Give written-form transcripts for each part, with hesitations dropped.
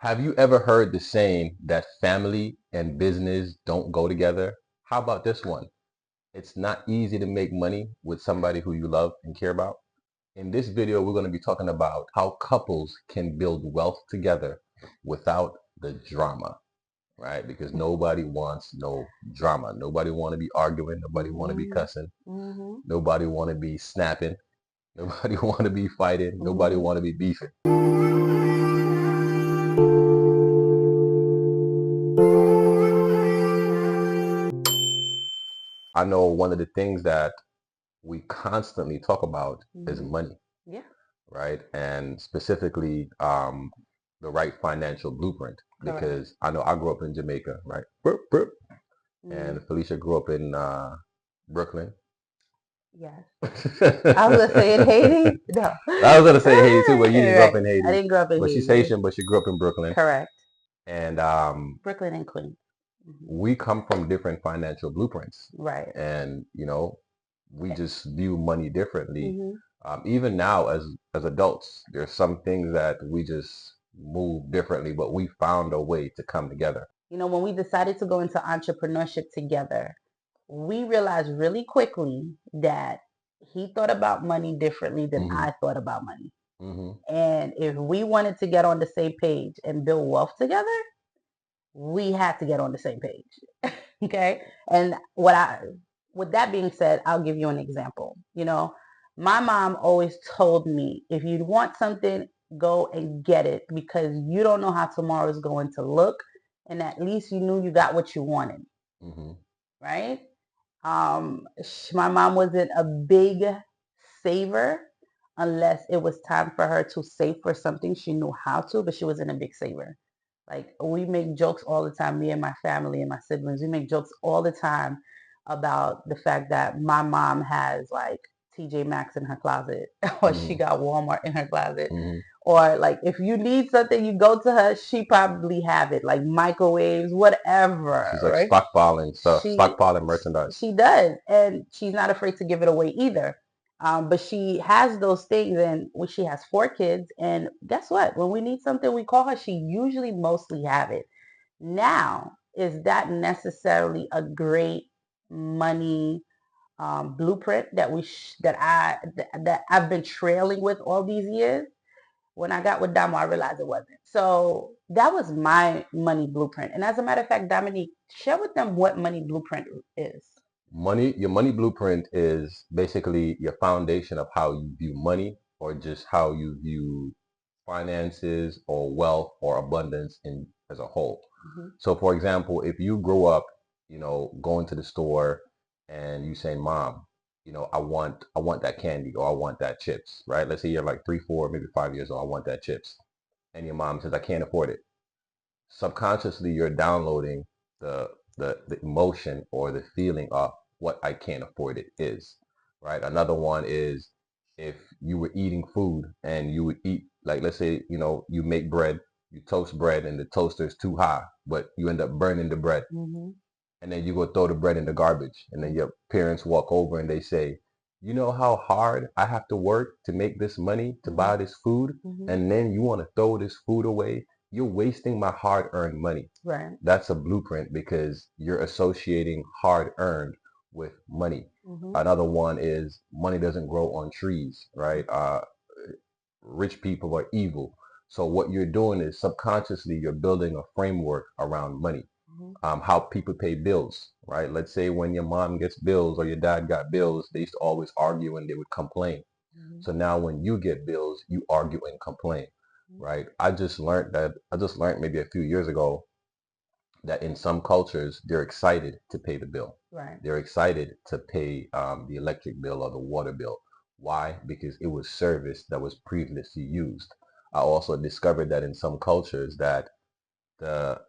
Have you ever heard the saying that family and business don't go together? How about this one? It's not easy to make money with somebody who you love and care about. In this video, we're going to be talking about how couples can build wealth together without the drama, right? Because nobody wants no drama. Nobody want to be arguing. Nobody want to be Mhm. cussing. Mhm. Nobody want to be snapping. Nobody want to be fighting. Nobody Mhm. want to be beefing. I know one of the things that we constantly talk about is Mhm. money, Yeah. right? And specifically, the right financial blueprint. Correct. Because I know I grew up in Jamaica, right? Burp, burp. And Mhm. Felicia grew up in Brooklyn. Yes. I was gonna say in I Haiti. No. was gonna say Haiti too, but you didn't grow up Right. in I Haiti. didn't grow up in But she's Haiti. Haitian, but she grew up in Brooklyn. Correct. And Brooklyn and Queens. Mhm. we come from different financial blueprints, Right. and we just view money differently. Mhm. Even now, as adults, there's some things that we just move differently, but we found a way to come together. When we decided to go into entrepreneurship together, we realized really quickly that he thought about money differently than Hmm. I thought about money. Hmm. And if we wanted to get on the same page and build wealth together, we had to get on the same page. Okay. And with that being said, I'll give you an example. My mom always told me, if you want something, go and get it because you don't know how tomorrow is going to look. And at least you knew you got what you wanted. Hmm. Right. My mom wasn't a big saver unless it was time for her to save for something she knew how to, but she wasn't a big saver. Like we make jokes all the time, me and my family and my siblings, we make jokes all the time about the fact that my mom has like TJ Maxx in her closet or she Hmm. got Walmart in her closet. Hmm. Or like if you need something, you go to her, she probably have it, like microwaves, whatever, She's like right? stockpiling stuff, She stockpiling merchandise. she does, and she's not afraid to give it away either. But she has those things, and when she has 4 kids, and guess what? When we need something, we call her. She usually mostly have it. Now, is that necessarily a great money blueprint that I've been trailing with all these years? When I got with Damo, I realized it wasn't. So that was my money blueprint. And as a matter of fact, Dominique, share with them what money blueprint is. Your money blueprint is basically your foundation of how you view money or just how you view finances or wealth or abundance in as a whole. Mm-hmm. So for example, if you grow up, going to the store and you say, Mom, I want that candy or I want that chips, right? Let's say you're like 3, 4, maybe 5 years old, I want that chips. And your mom says, I can't afford it. Subconsciously you're downloading the the emotion or the feeling of what I can't afford it is, right? Another one is if you were eating food and you would eat, like, let's say, you make bread, you toast bread and the toaster is too high, but you end up burning the bread, Mm-hmm. and then you go throw the bread in the garbage, and then your parents walk over and they say, you know how hard I have to work to make this money to Mm-hmm. buy this food, Mm-hmm. and then you want to throw this food away? You're wasting my hard-earned money. Right. That's a blueprint because you're associating hard-earned with money. Mm-hmm. Another one is money doesn't grow on trees, right? Rich people are evil. So what you're doing is subconsciously you're building a framework around money, Mm-hmm. how people pay bills, right? Let's say when your mom gets bills or your dad got bills, they used to always argue and they would complain. Mm-hmm. So now when you get bills, you argue and complain, right? I just learned maybe a few years ago that in some cultures, they're excited to pay the bill. Right. They're excited to pay the electric bill or the water bill. Why? Because it was service that was previously used. I also discovered that in some cultures that the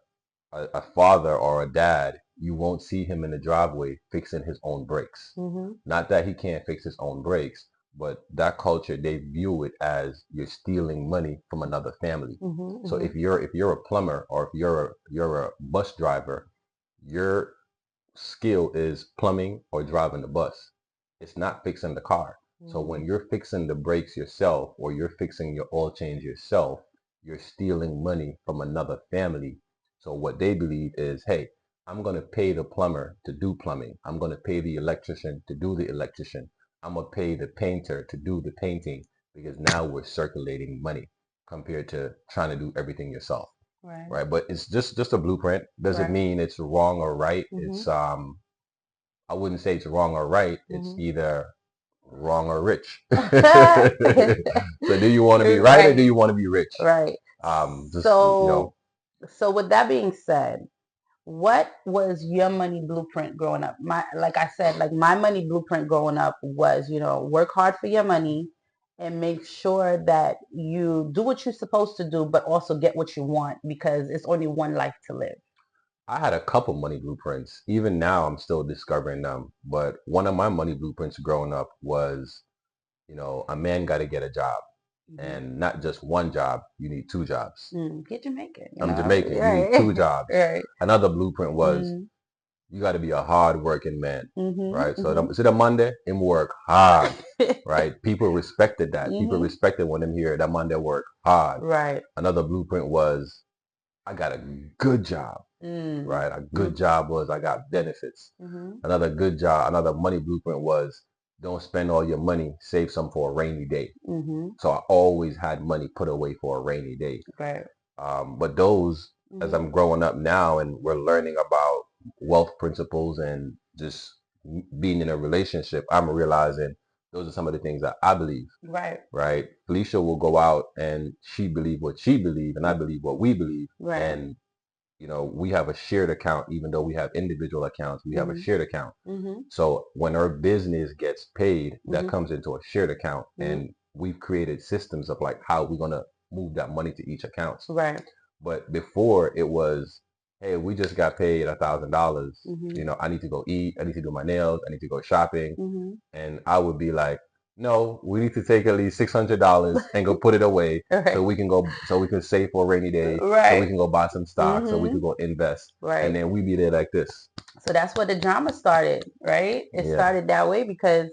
a father or a dad, you won't see him in the driveway fixing his own brakes. Mm-hmm. Not that he can't fix his own brakes, but that culture, they view it as you're stealing money from another family. Mm-hmm. So Mm-hmm. if you're a plumber or if you're a bus driver, your skill is plumbing or driving the bus. It's not fixing the car. So Mm-hmm. when you're fixing the brakes yourself or you're fixing your oil change yourself, you're stealing money from another family. So what they believe is, hey, I'm going to pay the plumber to do plumbing. I'm going to pay the electrician to do the electrician. I'm going to pay the painter to do the painting because now we're circulating money compared to trying to do everything yourself. Right. Right. But it's just a blueprint. Doesn't Right. mean it's wrong or right. Mhm. It's I wouldn't say it's wrong or right. It's Mhm. either wrong or rich. So do you want to be right or do Right. you want to be rich? Right. Just So, so with that being said, what was your money blueprint growing up? Like I said, like my money blueprint growing up was, work hard for your money and make sure that you do what you're supposed to do, but also get what you want because it's only one life to live. I had a couple money blueprints. Even now, I'm still discovering them. But one of my money blueprints growing up was, a man got to get a job, Hmm. and not just one job. You need two jobs. Get Jamaican, I'm Jamaican. You need right, two jobs. right. Another blueprint was Mm-hmm. you got to be a hard working man, right? So Mm-hmm. is it a Monday? Him work hard, right? People respected that. People Mm-hmm. respected when them hear that Monday work hard. Right. Another blueprint was I got a good job, right? A good job was I got benefits. Mm-hmm. Another good job, another money blueprint was don't spend all your money, save some for a rainy day. Mm-hmm. So I always had money put away for a rainy day. Right. But those, as Mm-hmm. I'm growing up now and we're learning about wealth principles and just being in a relationship, I'm realizing those are some of the things that I believe, Right. right? Felicia will go out and she believe what she believe and I believe what we believe. Right. And we have a shared account, even though we have individual accounts, we have a Mm-hmm. shared account. Mm-hmm. So when our business gets paid, that Mm-hmm. comes into a shared account. Mm-hmm. And we've created systems of like how we're going to move that money to each account. Right. But before it was, hey, we just got paid $1,000. Mm-hmm. I need to go eat. I need to do my nails. I need to go shopping. Mm-hmm. And I would be like, no, we need to take at least $600 and go put it away Right. so we can save for a rainy day, so we Right. can go buy some stock, so we Mm-hmm. can go invest. And Right. then we be there like this. So that's where the drama started, right? It Yeah, started that way because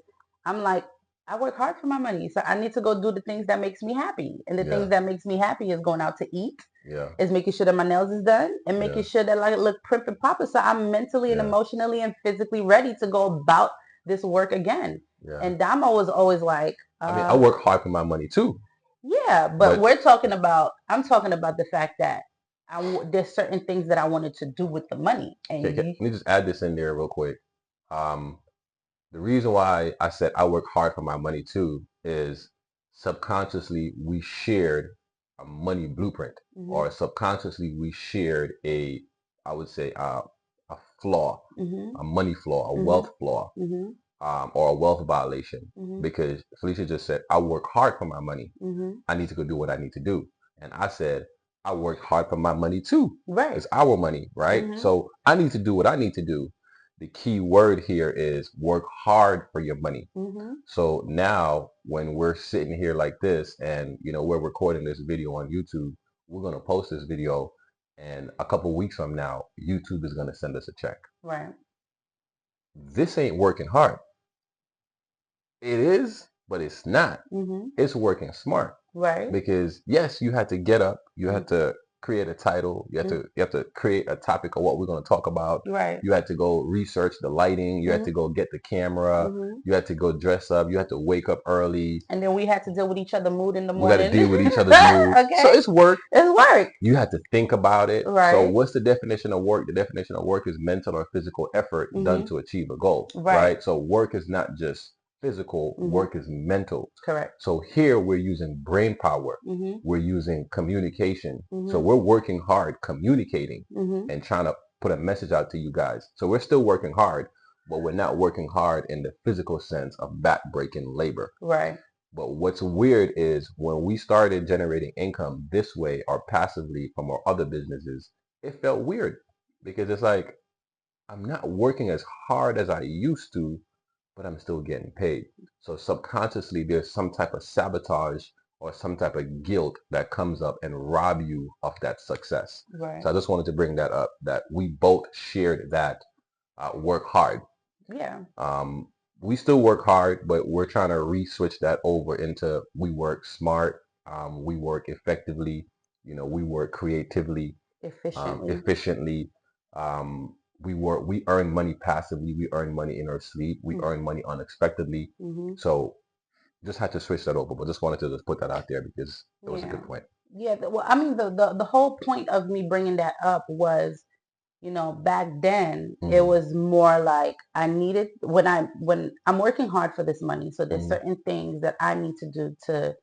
I'm like, I work hard for my money. So I need to go do the things that makes me happy. And the yeah, things that makes me happy is going out to eat, yeah, is making sure that my nails is done and yeah, making sure that I look prim and proper. So I'm mentally and yeah, emotionally and physically ready to go about this work again. yeah. And Damo was always like, I mean, I work hard for my money too, yeah, but but I'm talking about the fact that there's certain things that I wanted to do with the money. okay, And let me just add this in there real quick. Um, The reason why I said I work hard for my money too is subconsciously we shared a money blueprint, mm-hmm, or subconsciously we shared I would say, a flaw, mm-hmm, a money flaw, a mm-hmm, wealth flaw, mm-hmm, or a wealth violation. mm-hmm, Because Felicia just said, I work hard for my money. mm-hmm. I need to go do what I need to do. And I said, I work hard for my money too. Right. It's our money, right? Mm-hmm. So I need to do what I need to do. The key word here is work hard for your money. Mm-hmm. So now when we're sitting here like this and we're recording this video on YouTube, we're going to post this video and a couple weeks from now, YouTube is going to send us a check. Right. This ain't working hard. It is, but it's not. Mm-hmm. It's working smart. Right. Because yes, you had to get up, you had Mm-hmm. to create a title, you have to create a topic of what we're going to talk about. Right. You had to go research the lighting, you had Mm-hmm. to go get the camera, Mm-hmm. you had to go dress up, you had to wake up early. And then we had to deal with each other mood in the We got to morning. deal with each other's mood. So Okay. it's work. It's work. You had to think about it. So Right. what's the definition of work? The definition of work is mental or physical effort done Mm-hmm. to achieve a goal, Right. right? So work is not just physical, Mm-hmm. work is mental. Correct. So here we're using brain power. Mm-hmm. We're using communication. So Mm-hmm. we're working hard communicating Mm-hmm. and trying to put a message out to you guys. So we're still working hard, but we're not working hard in the physical sense of backbreaking labor. Right. But what's weird is when we started generating income this way or passively from our other businesses, it felt weird because it's like I'm not working as hard as I used to, but I'm still getting paid. So subconsciously, there's some type of sabotage or some type of guilt that comes up and rob you of that success. Right. So I just wanted to bring that up, that we both shared that work hard. Yeah. We still work hard, but we're trying to re-switch that over into we work smart, we work effectively, We work creatively, Efficiently. efficiently. We earn money passively. We earn money in our sleep. We earn money unexpectedly. Mm-hmm. So just had to switch that over, but just wanted to just put that out there because it was a Yeah. good point. Yeah. Well, I mean, the whole point of me bringing that up was, back then it Hmm. was more like I needed when I'm working hard for this money. So there's Hmm. certain things that I need to do to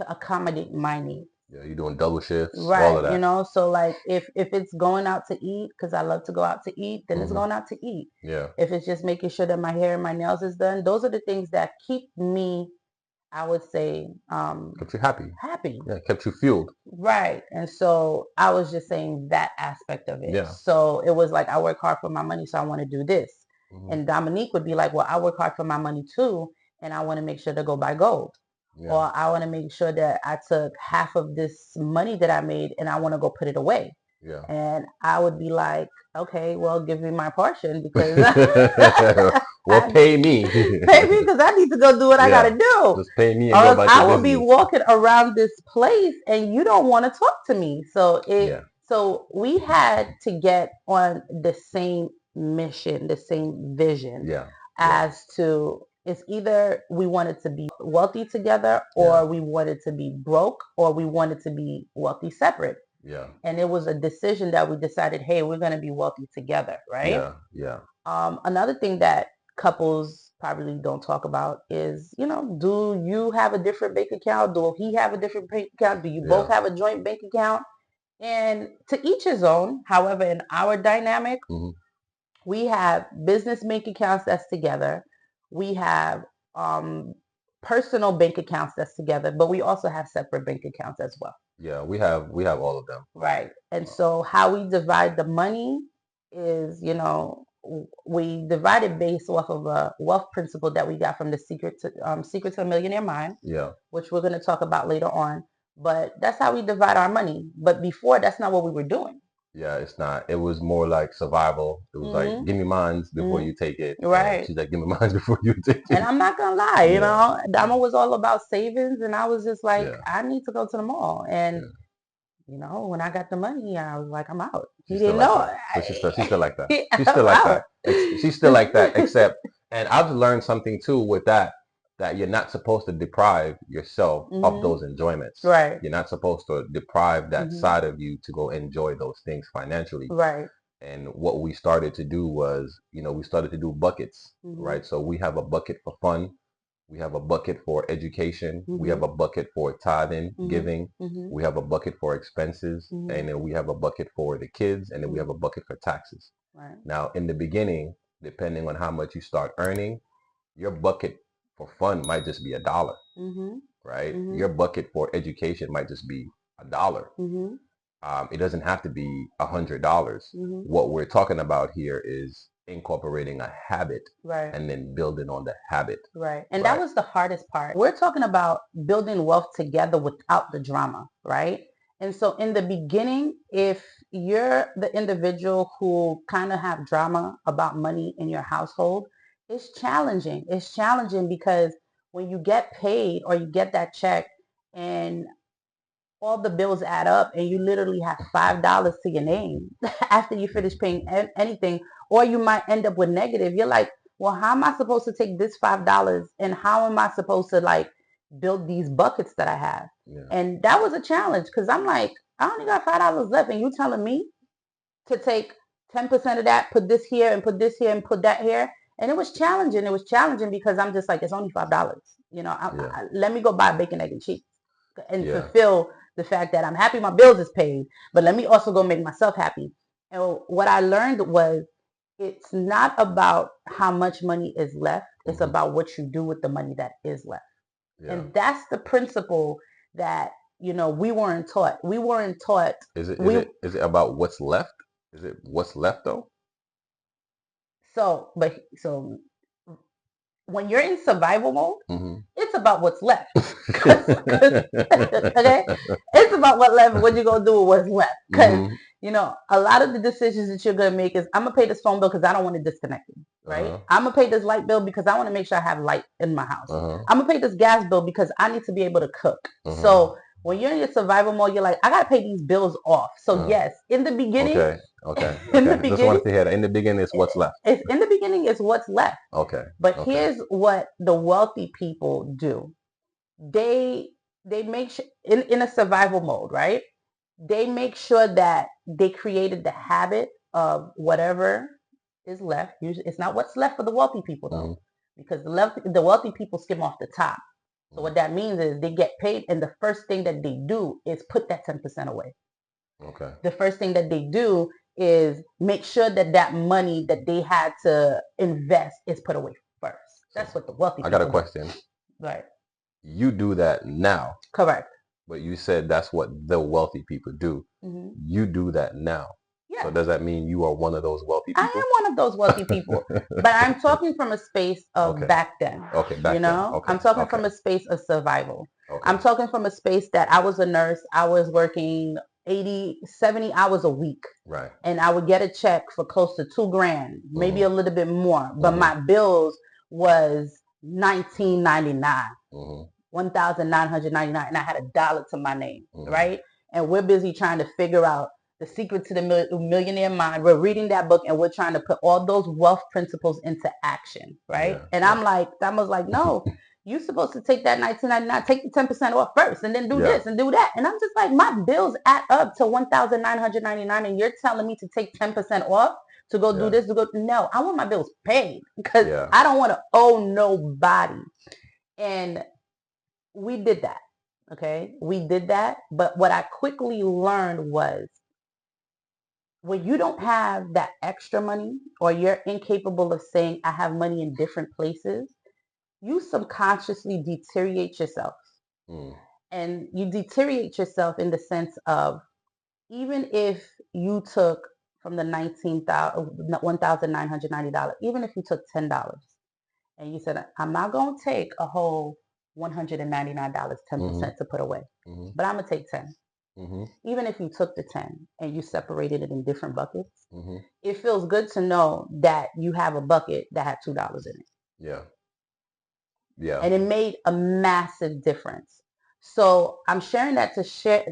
accommodate my needs. Yeah, you're doing double shifts, all Right, of that. so like if it's going out to eat, because I love to go out to eat, then it's Hmm. going out to eat. Yeah, If it's just making sure that my hair and my nails is done, those are the things that keep me, I would say, kept you happy. happy. Yeah, kept you fueled. Right. And so I was just saying that aspect of it. Yeah. So it was like I work hard for my money, so I want to do this. Hmm. And Dominique would be like, well, I work hard for my money too, and I want to make sure to go buy gold. Yeah. Or I want to make sure that I took half of this money that I made and I want to go put it away. Yeah. And I would be like, okay, well, give me my portion because Well, I pay me. pay me because I need to go do what I Yeah, gotta do. just pay me Or and go else about I your will be business. walking around this place and you don't want to talk to me. Yeah. So we had to get on the same mission, the same vision Yeah. Yeah. as to it's either we wanted to be wealthy together Yeah. or we wanted to be broke or we wanted to be wealthy separate. Yeah. And it was a decision that we decided, hey, we're going to be wealthy together, right? Yeah. Yeah. Another thing that couples probably don't talk about is, do you have a different bank account? Do he have a different bank account? Do you both Yeah. have a joint bank account? And to each his own. However, in our dynamic, Hmm. we have business bank accounts that's together. We have um, personal bank accounts that's together, but we also have separate bank accounts as well. Yeah. We have all of them. Right. And so how we divide the money is, we divide it based off of a wealth principle that we got from the Secret to a Millionaire Mind, Yeah. which we're going to talk about later on. But that's how we divide our money. But before, that's not what we were doing. Yeah. It's not. It was more like survival. It was like, Hmm. give me mines before Hmm. you take it, and Right. she's like, give me mines before you take And it. I'm not gonna lie, Yeah. Dama was all about savings, and I was just like, Yeah. I need to go to the mall. And Yeah. when I got the money, I was like, I'm out. He She's still didn't like know. that. So she's still like that. She's still I'm like out. that. She's still like that. Except, and I've learned something too with that you're not supposed to deprive yourself of Hmm. those enjoyments. Right. You're not supposed to deprive that Hmm. side of you to go enjoy those things financially. Right. And what we started to do was, we started to do buckets, Hmm. right? So we have a bucket for fun. We have a bucket for education. We have Hmm. a bucket for tithing, Hmm. giving. Hmm. We have a bucket for expenses. Hmm. And then we have a bucket for the kids. And then we have Hmm. a bucket for taxes. Right. Now, in the beginning, depending on how much you start earning, your bucket for fun might just be $1, Hmm. right? Hmm. Your bucket for education might just be $1. Hmm. It doesn't have to be $100. Hmm. What we're talking about here is incorporating a habit Right. and then building on the habit, Right. And that right? was the hardest part. We're talking about building wealth together without the drama, right? And so in the beginning, if you're the individual who kind of have drama about money in your household, it's challenging. It's challenging because when you get paid or you get that check and all the bills add up and you literally have $5 to your name after you finish paying anything, or you might end up with negative. You're like, well, how am I supposed to take this $5 and how am I supposed to like build these buckets that I have? Yeah, And that was a challenge because I'm like, I only got $5 left and you telling me to take 10% of that, put this here and put this here and put that here. And it was challenging. It was challenging because I'm just like, it's only $5. yeah, Let me go buy bacon, egg, and cheese and yeah. fulfill the fact that I'm happy my bills is paid, but let me also go make myself happy. And what I learned was it's not about how much money is left. It's Hmm. about what you do with the money that is left. Yeah. And that's the principle that, we weren't taught. We weren't taught. Is it is We it is it about what's left? Is it what's left though? so when you're in survival mode, Hmm. it's about what's left. Okay, it's about what you're gonna do with what's left. Because Hmm. a lot of the decisions that you're gonna make is I'm gonna pay this phone bill because I don't want to disconnect it. Right? Uh-huh. I'm gonna pay this light bill because I want to make sure I have light in my house. Uh-huh. I'm gonna pay this gas bill because I need to be able to cook. Uh-huh. So When you're in your survival mode, you're like, I gotta pay these bills off. So Uh, yes, in the beginning, okay, okay, in the okay. Just wanted beginning, to hear that. In the beginning, it's what's left. it's in the beginning is what's left. Okay, But okay. here's what the wealthy people do. They they make sure in a survival mode, right? They make sure that they created the habit of whatever is left. Usually, it's not what's left for the wealthy people though, Mm-hmm, because the wealthy people skim off the top. So mm-hmm. what that means is they get paid, and the first thing that they do is put that 10% away. Okay. The first thing that they do is make sure that that money that they had to invest is put away first. That's So what the wealthy I got a people do. question. Right. You do that now, Correct. but you said that's what the wealthy people do. Hmm. You do that now. So Yes. does that mean you are one of those wealthy I people? am one of those wealthy people, but I'm talking from a space of Okay. back then. Okay. Back then. Okay. I'm talking Okay. from a space of survival. I'm Okay. talking from a space that I was a nurse. I was working 80, 70 hours a week, Right. and I would get a check for close to 2 grand, maybe a Mm-hmm. little bit more. But Mm-hmm. my bills was 1999, Mm-hmm. 1,999, and I had $1 to my name, Mm-hmm. right? And we're busy trying to figure out the secret to the millionaire mind. We're reading that book and we're trying to put all those wealth principles into action, right? Yeah. And Yeah. I was like, no, you're supposed to take that 1999, take the 10% off first, and then do Yeah. this and do that. And I'm just like, my bills add up to 1,999, and you're telling me to take 10% off to go do Yeah. this, to go. No, I want my bills paid because Yeah. I don't want to owe nobody. And we did that. Okay. We did that. But what I quickly learned was when you don't have that extra money or you're incapable of saying, I have money in different places, you subconsciously deteriorate yourself. Mm. And you deteriorate yourself in the sense of even if you took from the 1,990, even if you took $10 and you said, I'm not going to take a whole $199, Mm-hmm. 10% to put away, Mm-hmm. but I'm going to take 10. Mm-hmm. Even if you took the 10 and you separated it in different buckets, Mm-hmm. it feels good to know that you have a bucket that had $2 in it. Yeah. Yeah. And it made a massive difference. So I'm sharing that to say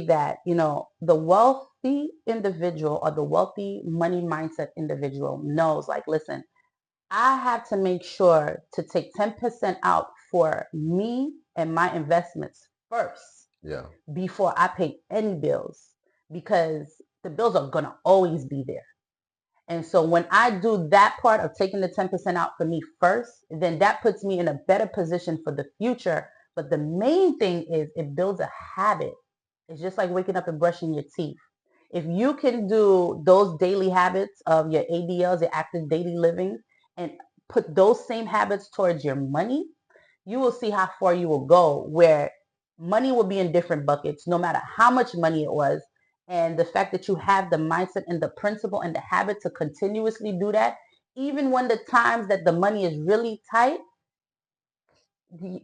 that, the wealthy individual or the wealthy money mindset individual knows like, listen, I have to make sure to take 10% out for me and my investments first Yeah. before I pay any bills because the bills are going to always be there. And so when I do that part of taking the 10% out for me first, then that puts me in a better position for the future. But the main thing is it builds a habit. It's just like waking up and brushing your teeth. If you can do those daily habits of your ADLs, your active daily living, and put those same habits towards your money, you will see how far you will go where money will be in different buckets, no matter how much money it was. And the fact that you have the mindset and the principle and the habit to continuously do that, even when the times that the money is really tight,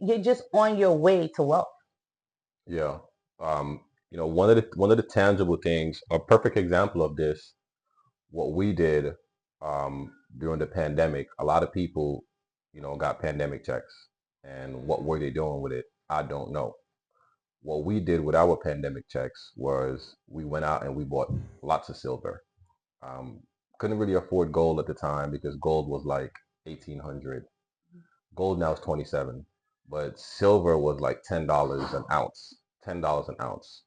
you're just on your way to wealth. Yeah. One of the tangible things, a perfect example of this, what we did during the pandemic, a lot of people, got pandemic checks. And what were they doing with it? I don't know. What we did with our pandemic checks was we went out and we bought lots of silver. Um, couldn't really afford gold at the time because gold was like 1800. Gold now is 27, but silver was like $10 an ounce. $10 an ounce.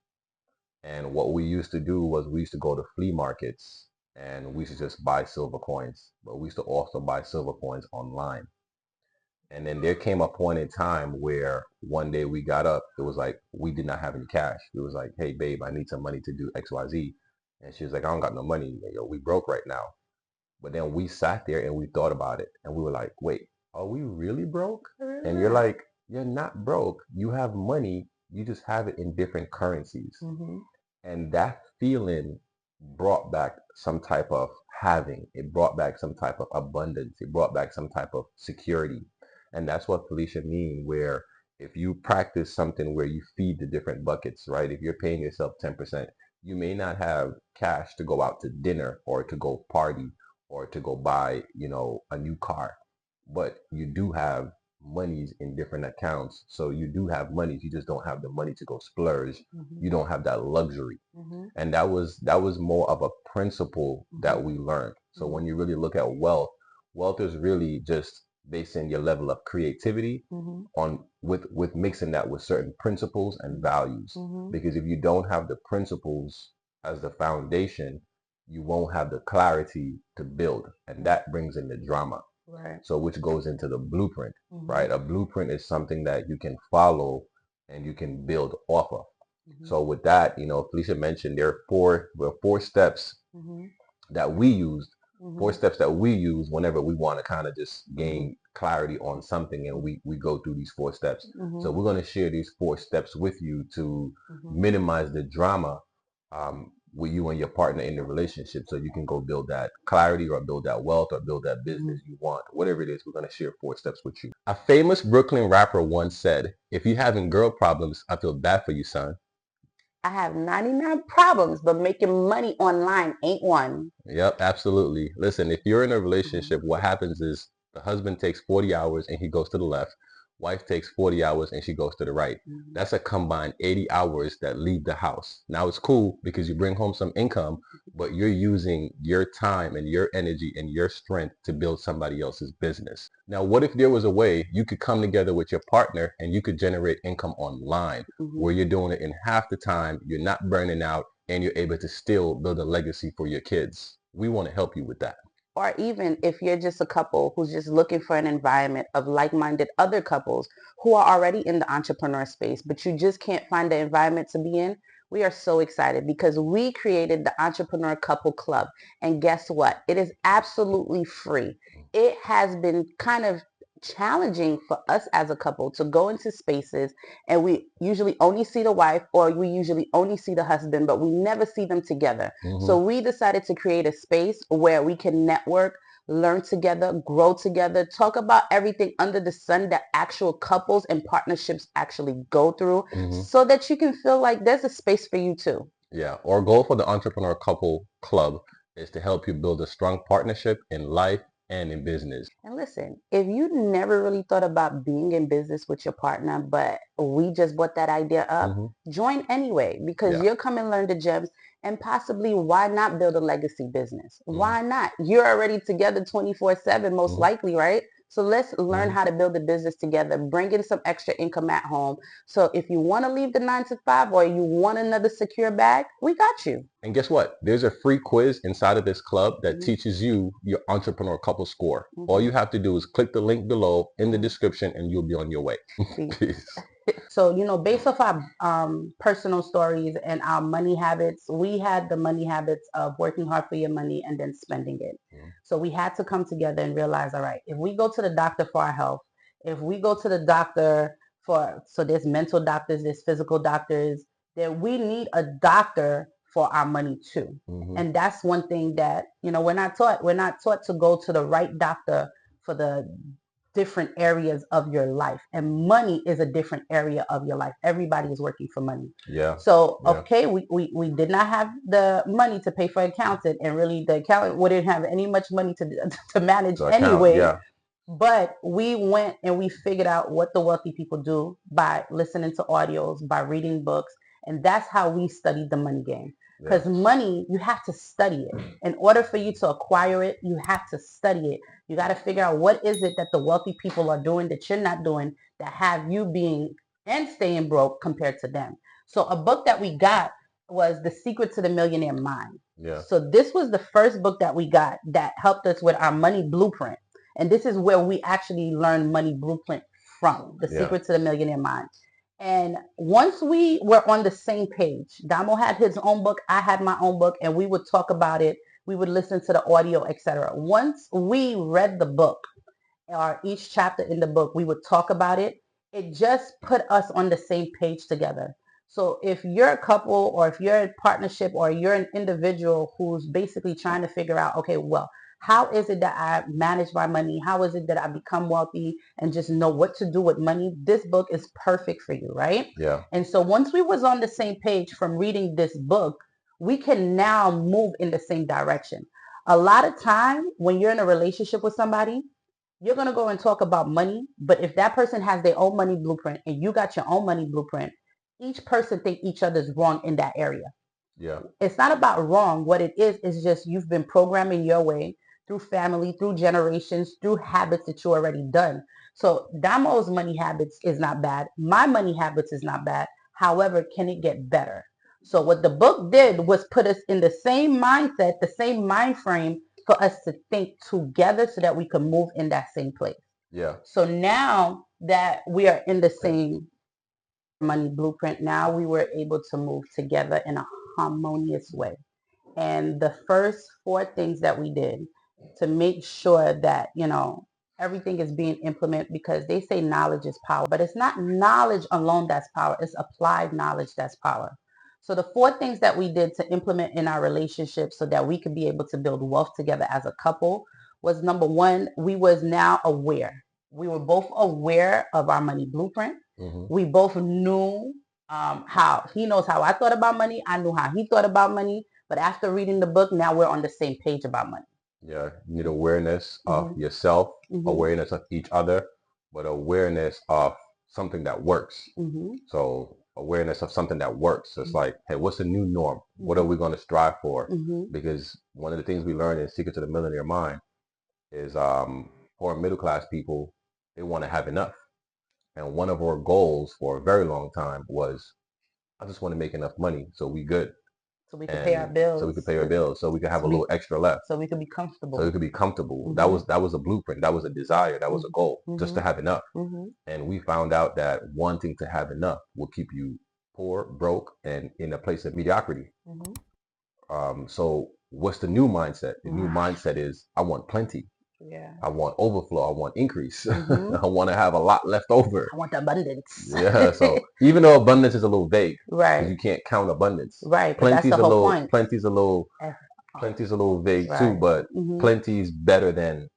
And what we used to do was we used to go to flea markets and we used to just buy silver coins, but we used to also buy silver coins online. And then there came a point in time where one day we got up, it was like we did not have any cash. It was like, hey babe, I need some money to do XYZ. And she was like, I don't got no money. Yo, we broke right now. But then we sat there and we thought about it and we were like, wait, are we really broke? And you're like, you're not broke. You have money. You just have it in different currencies. Mm-hmm. And that feeling brought back some type of having. It brought back some type of abundance. It brought back some type of security. And that's what Felicia mean, where if you practice something where you feed the different buckets, right? If you're paying yourself 10%, you may not have cash to go out to dinner or to go party or to go buy, a new car, but you do have monies in different accounts. So you do have monies, you just don't have the money to go splurge. Mhm. You don't have that luxury. Mhm. And that was more of a principle that Mhm. we learned. So when Mhm. you really look at wealth, wealth is really just basing your level of creativity Mhm. on with mixing that with certain principles and values. Mhm. Because if you don't have the principles as the foundation, you won't have the clarity to build, and that brings in the drama. Right. So which goes into the blueprint, Mhm. right? A blueprint is something that you can follow and you can build off of. Mhm. So with that, Felicia mentioned there are four steps Mhm. that we used, four Mhm. steps that we use whenever we want to kind of just Mhm. gain clarity on something, and we go through these four steps. So Mhm. we're going to share these four steps with you to Mhm. minimize the drama with you and your partner in the relationship, so you can go build that clarity or build that wealth or build that business Mhm. you want. Whatever it is, we're going to share four steps with you. A famous Brooklyn rapper once said, if you're having girl problems, I feel bad for you, son. I have 99 problems, but making money online ain't one. Yep, absolutely. Listen, if you're in a Mhm. relationship, what happens is the husband takes 40 hours and he goes to the left. Wife takes 40 hours and she goes to the right. Mhm. That's a combined 80 hours that leave the house. Now it's cool because you bring home some income, but you're using your time and your energy and your strength to build somebody else's business. Now, what if there was a way you could come together with your partner and you could generate income online where Mhm. you're doing it in half the time, you're not burning out, and you're able to still build a legacy for your kids? We want to help you with that. Or even if you're just a couple who's just looking for an environment of like-minded other couples who are already in the entrepreneur space, but you just can't find the environment to be in, we are so excited because we created the Entrepreneur Couple Club. And guess what? It is absolutely free. It has been kind of challenging for us as a couple to go into spaces, and we usually only see the wife or we usually only see the husband, but we never see them together. Hmm. So we decided to create a space where we can network, learn together, grow together, talk about everything under the sun that actual couples and partnerships actually go through, Hmm. so that you can feel like there's a space for you too. Yeah. Our goal for the Entrepreneur Couple Club is to help you build a strong partnership in life and in business. And listen, if you never really thought about being in business with your partner, but we just brought that idea up, Hmm. join anyway, because Yeah. you'll come and learn the gems, and possibly why not build a legacy business? Hmm. Why not? You're already together 24/7, most Hmm. likely, right? So let's learn Hmm. how to build a business together, bring in some extra income at home. So if you want to leave the 9 to 5 or you want another secure bag, we got you. And guess what? There's a free quiz inside of this club that Mhm. teaches you your entrepreneur couple score. All Mhm. you have to do is click the link below in the Mhm. description and you'll be on your way. Peace. Peace. So, based off our personal stories and our money habits, we had the money habits of working hard for your money and then spending it. Mhm. So we had to come together and realize, all right, if we go to the doctor for our health, if we go to the doctor so there's mental doctors, there's physical doctors, then we need a doctor for our money too. Mhm. And that's one thing that, we're not taught to go to the right doctor for the different areas of your life, and money is a different area of your life. Everybody is working for money. Yeah. So Yeah. okay, we did not have the money to pay for an accountant, and really the accountant wouldn't have any much money to to manage So account. anyway. Yeah. But we went and we figured out what the wealthy people do by listening to audios, by reading books. And that's how we studied the money game. Yeah. Because money, you have to study it. In order for you to acquire it, you have to study it. You got to figure out what is it that the wealthy people are doing that you're not doing, that have you being and staying broke compared to them. So a book that we got was The Secret to the Millionaire Mind. Yeah. So this was the first book that we got that helped us with our money blueprint. And this is where we actually learned money blueprint from, The Yeah. Secret to the Millionaire Mind. And once we were on the same page, Damo had his own book, I had my own book, and we would talk about it. We would listen to the audio, etc. Once we read the book, or each chapter in the book, we would talk about it. It just put us on the same page together. So if you're a couple or if you're in partnership or you're an individual who's basically trying to figure out, okay, well, how is it that I manage my money? How is it that I become wealthy and just know what to do with money? This book is perfect for you, right? Yeah. And so once we was on the same page from reading this book, we can now move in the same direction. A lot of time when you're in a relationship with somebody, You're going to go and talk about money, but if that person has their own money blueprint and you got your own money blueprint, each person think each other's wrong in that area. Yeah. It's not about wrong. What it is just you've been programming your way through family, through generations, through habits that you already done. So Damo's money habits is not bad. My money habits is not bad. However, can it get better? So what the book did was put us in the same mindset, the same mind frame for us to think together so that we can move in that same place. Yeah. So now that we are in the Okay. same money blueprint, now we were able to move together in a harmonious way. And the first four things that we did to make sure that, everything is being implemented, because they say knowledge is power, but it's not knowledge alone that's power, it's applied knowledge that's power. So the four things that we did to implement in our relationship so that we could be able to build wealth together as a couple was, number one, we was now aware. We were both aware of our money blueprint. Mm-hmm. We both knew how he knows how I thought about money. I knew how he thought about money. But after reading the book, now we're on the same page about money. Yeah. You need awareness of Mm-hmm. yourself, Mm-hmm. awareness of each other, but awareness of something that works. Mm-hmm. So awareness of something that works. It's Mm-hmm. like, hey, what's the new norm? What are we going to strive for? Mm-hmm. Because one of the things we learned in Secret to the Millionaire Mind is for middle class people, they want to have enough. And one of our goals for a very long time was, I just want to make enough money so we good. So we could pay our And so we bills. could pay our bills, so we could have So a little extra left, so we could be so comfortable. we could be comfortable. Mm-hmm. That was a blueprint, that was a desire, that was a goal, just to Mm-hmm. have enough. Mm-hmm. And we found out that wanting to have enough will keep you poor, broke, and in a place of mediocrity. Mm-hmm. So what's the new mindset? The new mindset is, I want plenty. Yeah. I want overflow. I want increase. Mm-hmm. I want to have a lot left over. I want abundance. Yeah. So even though abundance is a little vague, because Right. you can't count abundance. Right. But that's the whole point. Plenty's a little vague too. Right. But Mm-hmm. plenty's better than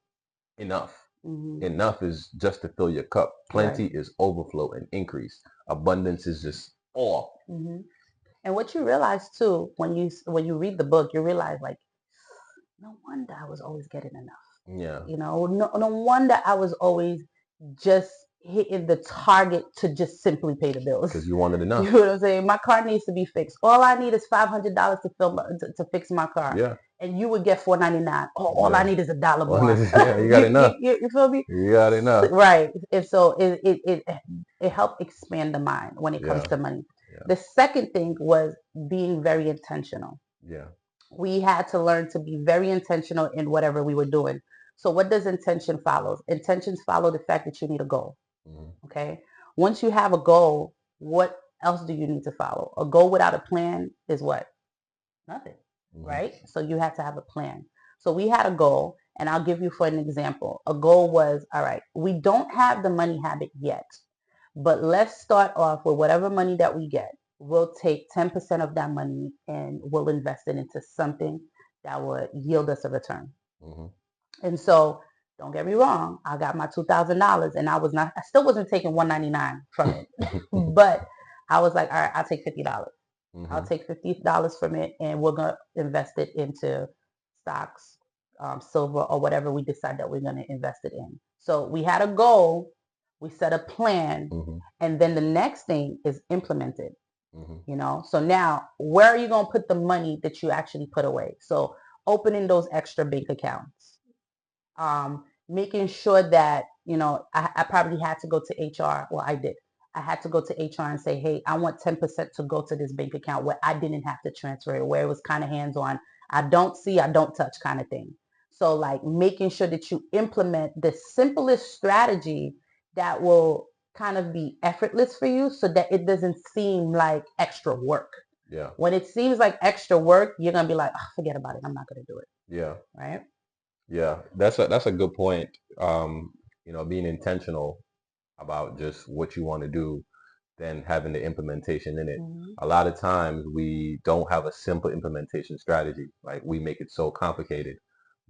enough. Mm-hmm. Enough is just to fill your cup. Plenty Right. is overflow and increase. Abundance is just all. Mm-hmm. And what you realize too, when you read the book, you realize, like, no wonder I was always getting enough. Yeah. No wonder I was always just hitting the target to just simply pay the bills. Because you wanted enough. You know what I'm saying? My car needs to be fixed. All I need is $500 to fix my car. Yeah. And you would get $4.99. All I need is $1 more. Yeah, you got enough. You feel me? You got enough. Right. And so it helped expand the mind when it comes to money. Yeah. The second thing was being very intentional. Yeah. We had to learn to be very intentional in whatever we were doing. So what does intention follow? Intentions follow the fact that you need a goal. Mm-hmm. Okay. Once you have a goal, what else do you need to follow? A goal without a plan is what? Nothing. Mm-hmm. Right? So you have to have a plan. So we had a goal, and I'll give you for an example. A goal was, all right, we don't have the money habit yet, but let's start off with whatever money that we get. We'll take 10% of that money and we'll invest it into something that would yield us a return. Mm-hmm. And so, don't get me wrong, I got my $2,000 and I still wasn't taking $199 from it, but I was like, all right, I'll take $50. Mm-hmm. I'll take $50 from it, and we're gonna invest it into stocks, silver, or whatever we decide that we're gonna invest it in. So we had a goal, we set a plan, mm-hmm. and then the next thing is implement it. Mm-hmm. So now where are you gonna put the money that you actually put away? So opening those extra bank accounts. Making sure that, I probably had to go to HR. Well, I did. I had to go to HR and say, hey, I want 10% to go to this bank account where I didn't have to transfer it, where it was kind of hands-on. I don't see, I don't touch kind of thing. So like making sure that you implement the simplest strategy that will kind of be effortless for you so that it doesn't seem like extra work. Yeah. When it seems like extra work, you're going to be like, oh, forget about it. I'm not going to do it. Yeah. Right? Yeah, that's a good point. Being intentional about just what you want to do, then having the implementation in it. Mm-hmm. A lot of times we don't have a simple implementation strategy. Like we make it so complicated.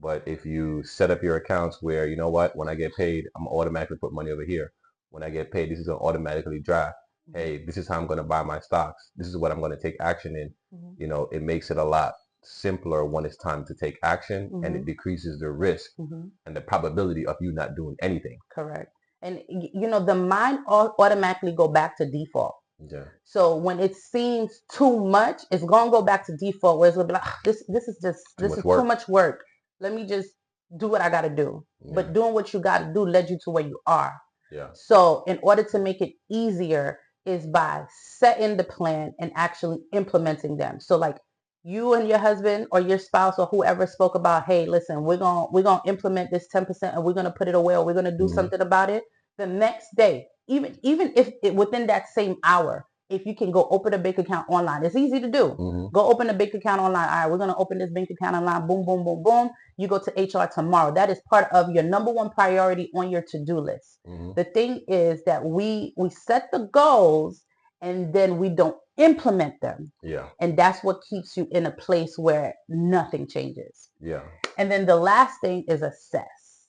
But if you set up your accounts where, you know what, when I get paid, I'm automatically put money over here. When I get paid, this is going to automatically draft. Mm-hmm. Hey, this is how I'm going to buy my stocks. This is what I'm going to take action in. Mm-hmm. It makes it a lot simpler when it's time to take action, and it Mm-hmm. decreases the risk Mm-hmm. and the probability of you not doing anything. Correct. And the mind automatically go back to default. Yeah. So when it seems too much, it's gonna go back to default where it's gonna be like, "Ah, Too this much is too work. much work. Let me just do what I gotta do." Yeah. But doing what you gotta do led you to where you are. Yeah. So in order to make it easier is by setting the plan and actually implementing them. So like you and your husband or your spouse or whoever spoke about, hey, listen, we're gonna implement this 10% and we're gonna put it away or we're gonna do Hmm. something about it. The next day, even if it, within that same hour, if you can go open a bank account online, it's easy to do. Hmm. Go open a bank account online. All right, we're gonna open this bank account online. Boom, boom, boom, boom. You go to HR tomorrow. That is part of your number one priority on your to-do list. Hmm. The thing is that we set the goals and then we don't implement them. Yeah. And that's what keeps you in a place where nothing changes. Yeah. And then the last thing is assess.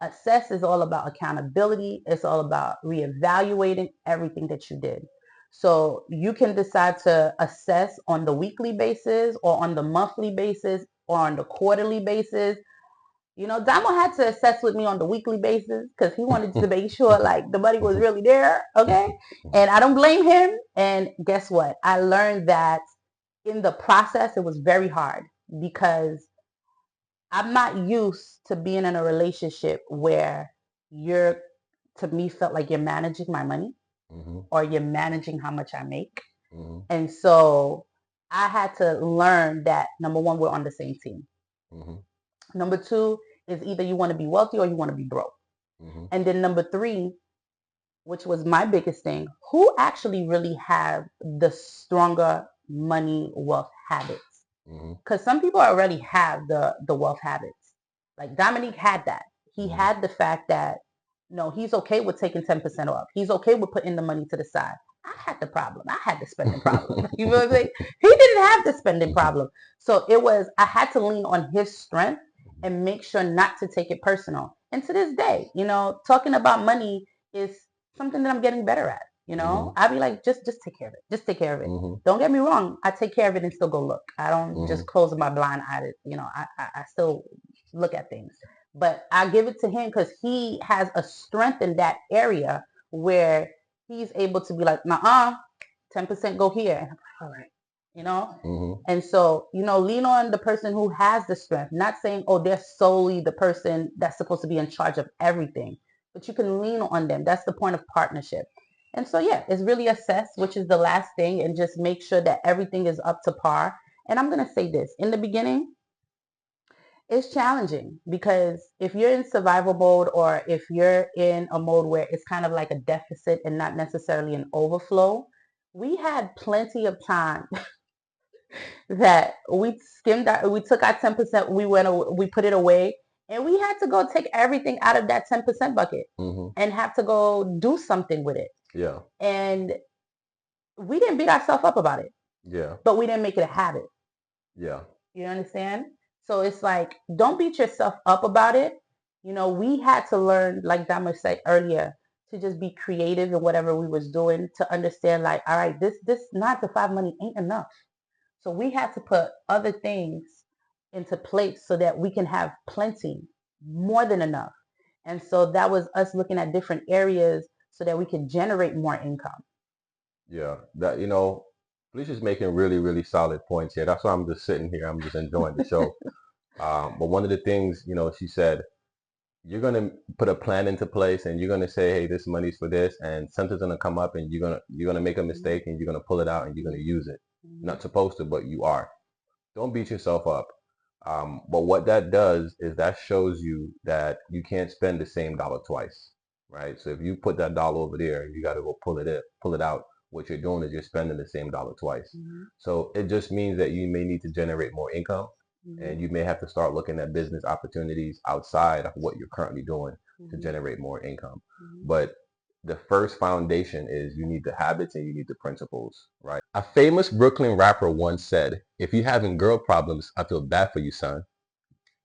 Assess is all about accountability. It's all about reevaluating everything that you did. So you can decide to assess on the weekly basis or on the monthly basis or on the quarterly basis. Damo had to assess with me on the weekly basis because he wanted to make sure like the money was really there. Okay. And I don't blame him. And guess what? I learned that in the process, it was very hard because I'm not used to being in a relationship where you're, to me, felt like you're managing my money Hmm. or you're managing how much I make. Hmm. And so I had to learn that number one, we're on the same team. Hmm. Number two is either you want to be wealthy or you want to be broke. Hmm. And then number three, which was my biggest thing, who actually really have the stronger money wealth habits? Hmm. Because some people already have the wealth habits. Like Dominique had that. He Hmm. had the fact that no, he's okay with taking 10% off. He's okay with putting the money to the side. I had the problem. I had the spending problem. You know what I'm saying? He didn't have the spending problem. So it was I had to lean on his strength and make sure not to take it personal. And to this day, talking about money is something that I'm getting better at. Hmm. I'll be like, just take care of it. Just take care of it. Hmm. Don't get me wrong. I take care of it and still go look. I don't Hmm. just close my blind eye. I still look at things. But I give it to him because he has a strength in that area where he's able to be like, nah, 10% go here. And I'm like, all right, you know? Hmm. And so, lean on the person who has the strength, not saying, oh, they're solely the person that's supposed to be in charge of everything, but you can lean on them. That's the point of partnership. And so, yeah, it's really assess, which is the last thing, and just make sure that everything is up to par. And I'm going to say this in the beginning, it's challenging because if you're in survival mode or if you're in a mode where it's kind of like a deficit and not necessarily an overflow, we had plenty of time that we took our 10%, we put it away, and we had to go take everything out of that 10% bucket Hmm. and have to go do something with it. Yeah. And we didn't beat ourselves up about it, Yeah. but we didn't make it a habit. Yeah. You understand? So it's like, don't beat yourself up about it. We had to learn, like Dama said earlier, to just be creative in whatever we was doing to understand, like, all right, this 9 to 5 money ain't enough. So we had to put other things into place so that we can have plenty, more than enough. And so that was us looking at different areas so that we could generate more income. Yeah. That Felicia's making really, really solid points here. That's why I'm just sitting here. I'm just enjoying the show. But one of the things, she said, you're gonna put a plan into place and you're gonna say, hey, this money's for this, and something's gonna come up and you're gonna make a Mhm, mistake and you're gonna pull it out and you're gonna use it. mhm, Not supposed to, but you are. Don't beat yourself up. But what that does is that shows you that you can't spend the same dollar twice, right? So if you put that dollar over there, you got to go pull it out. What you're doing is you're spending the same dollar twice. mhm, So it just means that you may need to generate more income, and mhm, you may have to start looking at business opportunities outside of what you're currently doing to mhm, generate more income. mhm. But the first foundation is you need the habits and you need the principles, right? A famous Brooklyn rapper once said, if you're having girl problems, I feel bad for you, son.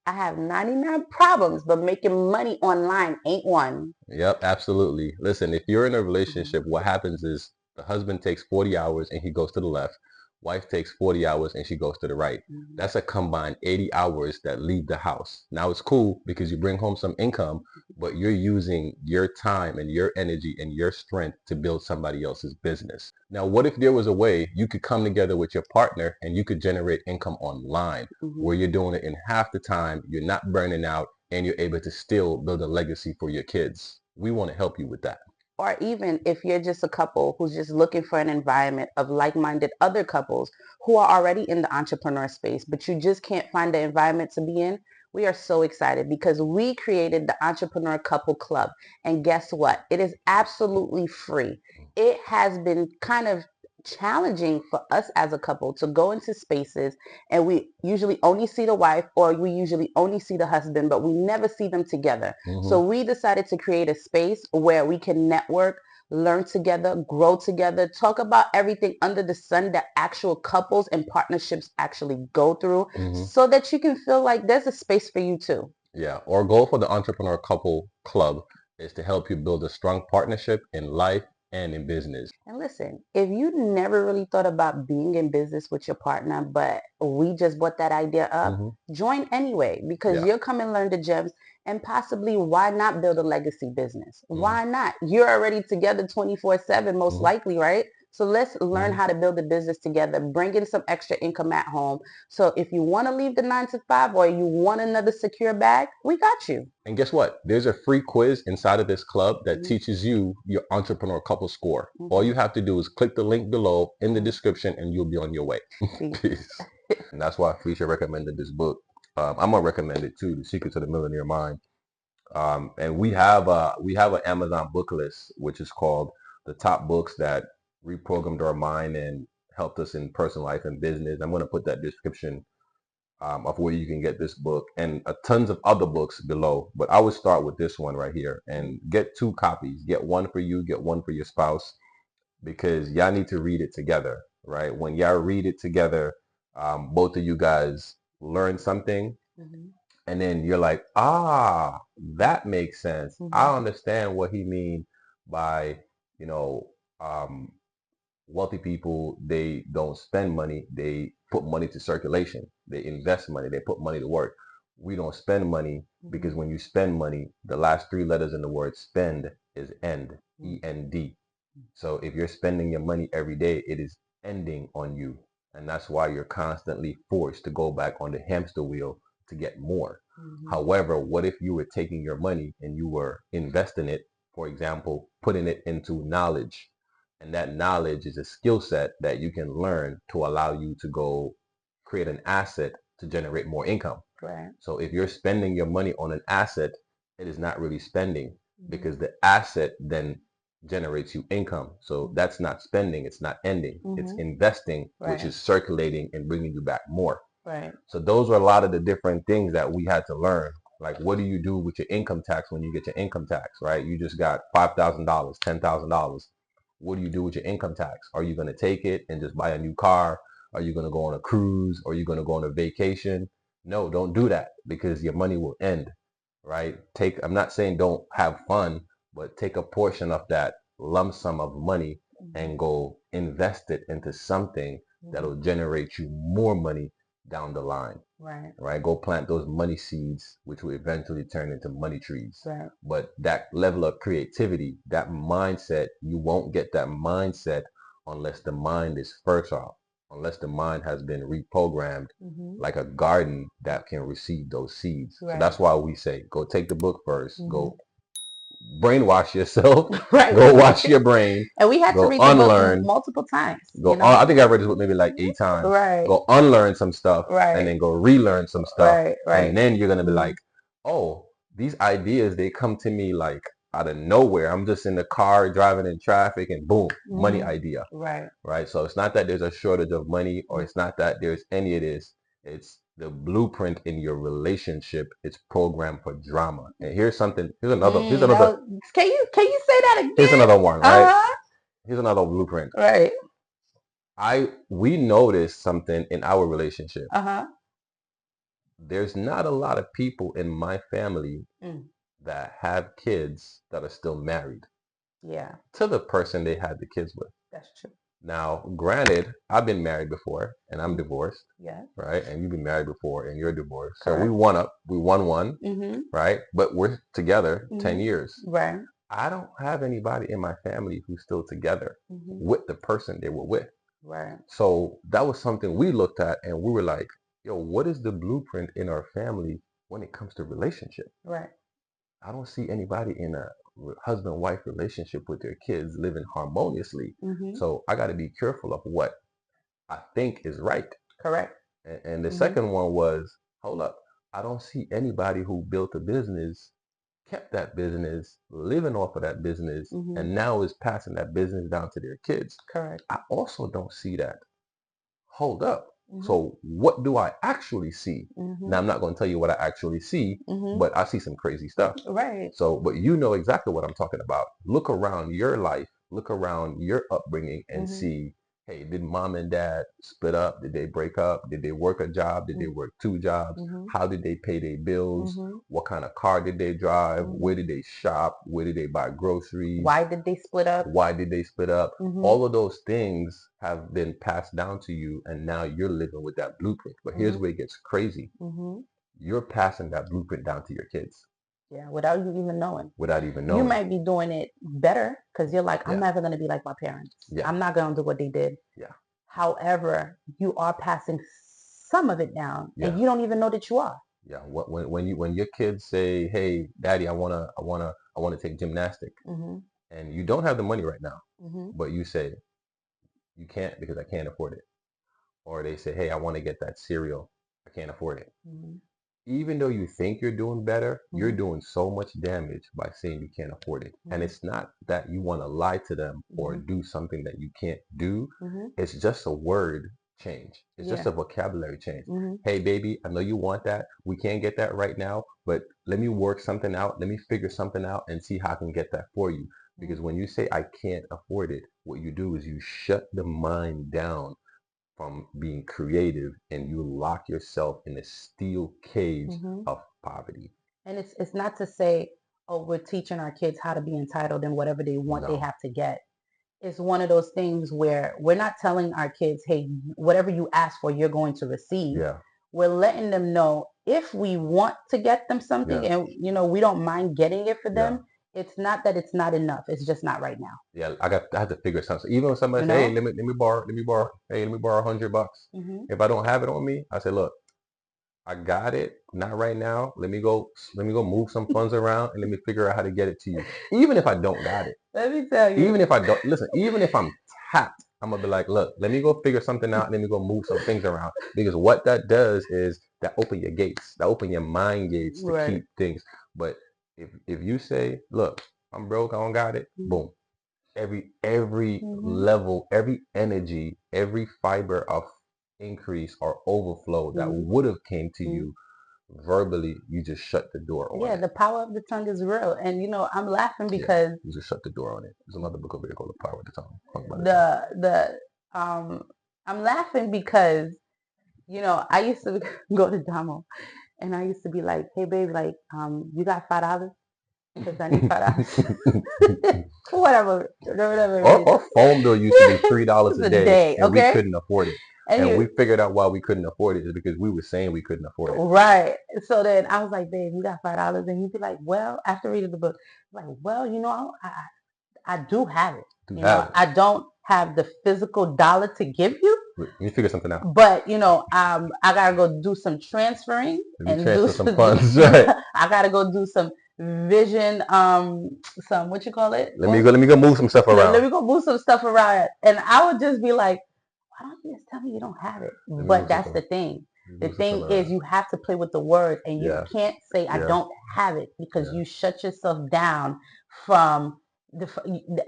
I have 99 problems, but making money online ain't one. Yep, absolutely. Listen, if you're in a Mhm. relationship, what happens is the husband takes 40 hours and he goes to the left, Wife takes 40 hours and she goes to the right. Mhm. That's a combined 80 hours that leave the house. Now it's cool because you bring home some income, but you're using your time and your energy and your strength to build somebody else's business. Now, what if there was a way you could come together with your partner and you could generate income online Mhm. where you're doing it in half the time, you're not burning out, and you're able to still build a legacy for your kids? We want to help you with that. Or even if you're just a couple who's just looking for an environment of like-minded other couples who are already in the entrepreneur space, but you just can't find the environment to be in, we are so excited because we created the Entrepreneur Couple Club. And guess what? It is absolutely free. It has been kind of challenging for us as a couple to go into spaces, and we usually only see the wife or we usually only see the husband, but we never see them together. Mm-hmm. So we decided to create a space where we can network, learn together, grow together, talk about everything under the sun that actual couples and partnerships actually go through, Mm-hmm. so that you can feel like there's a space for you too. Yeah. Our goal for the Entrepreneur Couple Club is to help you build a strong partnership in life and in business. And listen, if you never really thought about being in business with your partner, but we just brought that idea up, Mm-hmm. join anyway because Yeah. you'll come and learn the gems, and possibly why not build a legacy business? Mm-hmm. Why not? You're already together 24/7, most Mm-hmm. likely, right? So let's learn Mm-hmm. how to build a business together, bring in some extra income at home. So if you want to leave the 9 to 5 or you want another secure bag, we got you. And guess what? There's a free quiz inside of this club that Mhm, teaches you your entrepreneur couple score. All mhm, you have to do is click the link below in the mhm. description and you'll be on your way. See, Peace. And that's why Felicia recommended this book. I'm gonna recommend it too, The Secrets of the Millionaire Mind. And we have an Amazon book list, which is called the top books that reprogrammed our mind and helped us in personal life and business. I'm going to put that description of where you can get this book and tons of other books below. But I would start with this one right here and get 2 copies. Get one for you, get one for your spouse, because y'all need to read it together, right? When y'all read it together, both of you guys learn something mhm, and then you're like, ah, that makes sense. I mhm, understand what he means by, you know, um, wealthy people, they don't spend money, they put money to circulation, they invest money, they put money to work. We don't spend money because mhm, when you spend money, the last 3 letters in the word spend is end, mhm. E-N-D. So if you're spending your money every day, it is ending on you. And that's why you're constantly forced to go back on the hamster wheel to get more. Mhm. However, what if you were taking your money and you were investing it, for example, putting it into knowledge? And that knowledge is a skill set that you can learn to allow you to go create an asset to generate more income. Right. So if you're spending your money on an asset, it is not really spending Mhm. because the asset then generates you income. So that's not spending, it's not ending. It's Mhm. investing, which Right. is circulating and bringing you back more. Right. So those are a lot of the different things that we had to learn. Like, what do you do with your income tax when you get your income tax, right? You just got $5,000, $10,000. What do you do with your income tax? Are you going to take it and just buy a new car? Are you going to go on a cruise? Are you going to go on a vacation? No, don't do that because your money will end, right? I'm not saying don't have fun, but take a portion of that lump sum of money Mhm. and go invest it into something Mhm. that'll generate you more money down the line, Right. right? Go plant those money seeds, which will eventually turn into money trees. Right. But that level of creativity, that mindset, you won't get that mindset unless the mind is fertile, unless the mind has been reprogrammed Mhm. like a garden that can receive those seeds. So Right. that's why we say go take the book first, Mhm. go brainwash yourself, Right. go wash your brain, And we had to go read the book unlearn, multiple times, go on. I think I read this book maybe like 8 times. Right. Go unlearn some stuff and Right. then go relearn some stuff. Right. Right. And then you're gonna be Mhm. like, oh, these ideas, they come to me like out of nowhere. I'm just in the car driving in traffic and boom, money Mhm. idea. Right. Right? So it's not that there's a shortage of money or Mhm. it's not that there's any of this. It's the blueprint in your relationship. It's programmed for drama. And No, can you say that here's again? another one, right? Uh-huh. Here's another blueprint. Right. We noticed something in our relationship. Uh-huh. There's not a lot of people in my family Mm. that have kids that are still married Yeah, to the person they had the kids with. that's true. Now, granted, I've been married before and I'm Mhm. divorced, Yes. right? And you've been married before and you're divorced. So Correct. we won one, Mm-hmm. right? But we're together 10 Mm-hmm. years. Right. I don't have anybody in my family who's still together Mm-hmm. with the person they were with. Right. So that was something we looked at and we were like, yo, what is the blueprint in our family when it comes to relationship? Right. I don't see anybody in a husband-wife relationship with their kids living harmoniously. Mm-hmm. So I got to be careful of what I think is right. Correct. And the Mm-hmm. second one was, hold up, I don't see anybody who built a business, kept that business, living off of that business, Mm-hmm. and now is passing that business down to their kids. Correct. I also don't see that. Hold up. Mm-hmm. So what do I actually see? Now Mm-hmm. I'm not going to tell you what I actually see, Mm-hmm. but I see some crazy stuff. Right. So, but you know exactly what I'm talking about. Look around your life, look around your upbringing and Mm-hmm. see, hey, did mom and dad split up? Did they break up? Did they work a job? Did they work two jobs? Mm-hmm. How did they pay their bills? Mm-hmm. What kind of car did they drive? Mm-hmm. Where did they shop? Where did they buy groceries? Why did they split up? Why did they split up? Mm-hmm. All of those things have been passed down to you, and now you're living with that blueprint. But here's Mm-hmm. where it gets crazy. Mm-hmm. You're passing that blueprint down to your kids Yeah, without you even knowing. without even You knowing. might be doing it better because you're like, I'm Yeah, never going to be like my parents. yeah, I'm not going to do what they did. yeah, However, you are passing some of it down and yeah, you don't even know that you are. yeah. When your kids say, "Hey, Daddy, I wanna take gymnastic," Mm-hmm. and you don't have the money right now, Mm-hmm. but you say you can't because I can't afford it, or they say, "Hey, I want to get that cereal, I can't afford it." Mm-hmm. Even though you think you're doing better, you're Mm-hmm. doing so much damage by saying you can't afford it. And Mm-hmm. it's not that you want to lie to them or Mm-hmm. do something that you can't do. Mm-hmm. It's just a word change. It's just Yeah. a vocabulary change. Mm-hmm. Hey, baby, I know you want that. We can't get that right now, but let me work something out. Let me figure something out and see how I can get that for you. Because when you say I can't afford it, what you do is you shut the mind down from being creative and you lock yourself in a steel cage Mm-hmm. of poverty. And it's not to say, oh, we're teaching our kids how to be entitled and whatever they want, they No. have to get. It's one of those things where we're not telling our kids, hey, whatever you ask for, you're going to receive. Yeah. We're letting them know if we want to get them something Yeah. and we don't mind getting it for Yeah. them, it's not that it's not enough. It's just not right now. Yeah. I have to figure something. Even when somebody You say, hey, know? let me borrow, hey, let me borrow $100. Hmm. If I don't have it on me, I say, look, I got it. Not right now. Let me go move some funds around and let me figure out how to get it to you. Even if I don't got it. Let me tell you. Even if I don't listen, even if I'm tapped, I'm gonna be like, look, let me go figure something out. Let me go move some things around. Because what that does is that open your gates, that open your mind gates to Right. keep things. But if you say, look, I'm broke, I don't got it, boom. Every Mm-hmm. level, every energy, every fiber of increase or overflow that Mm-hmm. would have came to you verbally, you just shut the door on Yeah, it. the power of the tongue is real. And I'm laughing Yeah, because you just shut the door on it. There's another book over here called The Power of the Tongue. Talk about the tongue. the I'm laughing because I used to go to Damo and I used to be like, hey babe, like you got $5? Because I need $5. Whatever it is. Our phone bill used to be $3 It's a a day, day, and we okay? couldn't afford it. And And we you figured out why we couldn't afford it is because we were saying we couldn't afford it. right. So then I was like, babe, you got $5, and he'd be like, well, after reading the book, like, well, I do have it. To have it, I don't have the physical dollar to give you, let me figure something out. but I gotta go do some transferring Let me and do transfer some some. funds. Right. I gotta go do some vision. Some what you call it? Let me go. Let me go move some stuff Let around. me go move some stuff around, and I would just be like, why don't you just tell me you don't have it? Let me But move some that's stuff. the thing. Let me The move some stuff thing is, around. you have to play with the words, and you Yeah. can't say I Yeah. don't have it because Yeah. you shut yourself down from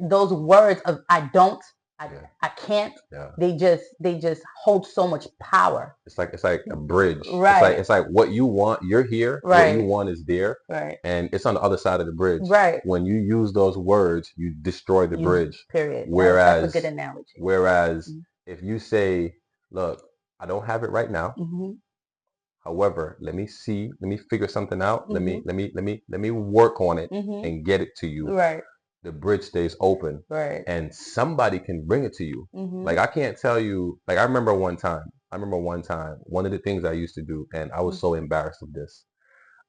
those words of I don't, Yeah. I can't. Yeah. They just hold so much power. It's like a bridge. Right. It's like what you want, you're here. What you Right. want is there. Right. And it's on the other side of the bridge. Right. When you use those words, you destroy the bridge. Period. That's a Whereas good analogy. whereas if you say, look, I don't have it right now. Mm-hmm. However, let me figure something out. Let me Mm-hmm. let me let me let me work on it Mm-hmm. and get it to you. Right. the bridge stays open Right. and somebody can bring it to you. Mhm. Like I can't tell you, like I remember one time, one of the things I used to do, and I was so embarrassed of this.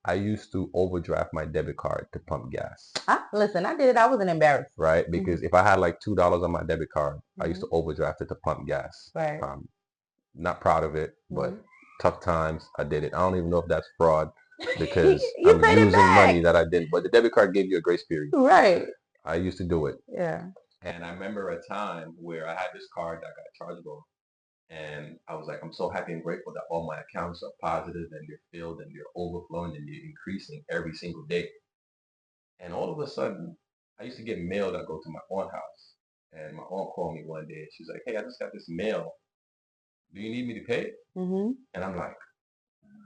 I used to overdraft my debit card to pump gas, Listen, I did it. I wasn't embarrassed. right? Mhm. Because if I had like $2 on my debit card, I used to Mhm. overdraft it to pump gas. Right. Not proud of it, but Mhm. tough times, I did it. I don't even know if that's fraud because You I'm paid it losing back. money that I didn't. But the debit card gave you a grace period. Right. I used to do it. Yeah. And I remember a time where I had this card that got charged off. And I was like, I'm so happy and grateful that all my accounts are positive and they're filled and they're overflowing and they're increasing every single day. And all of a sudden, I used to get mail that go to my aunt's house. And my aunt called me one day and she's like, hey, I just got this mail. Do you need me to pay it? Mhm. And I'm like,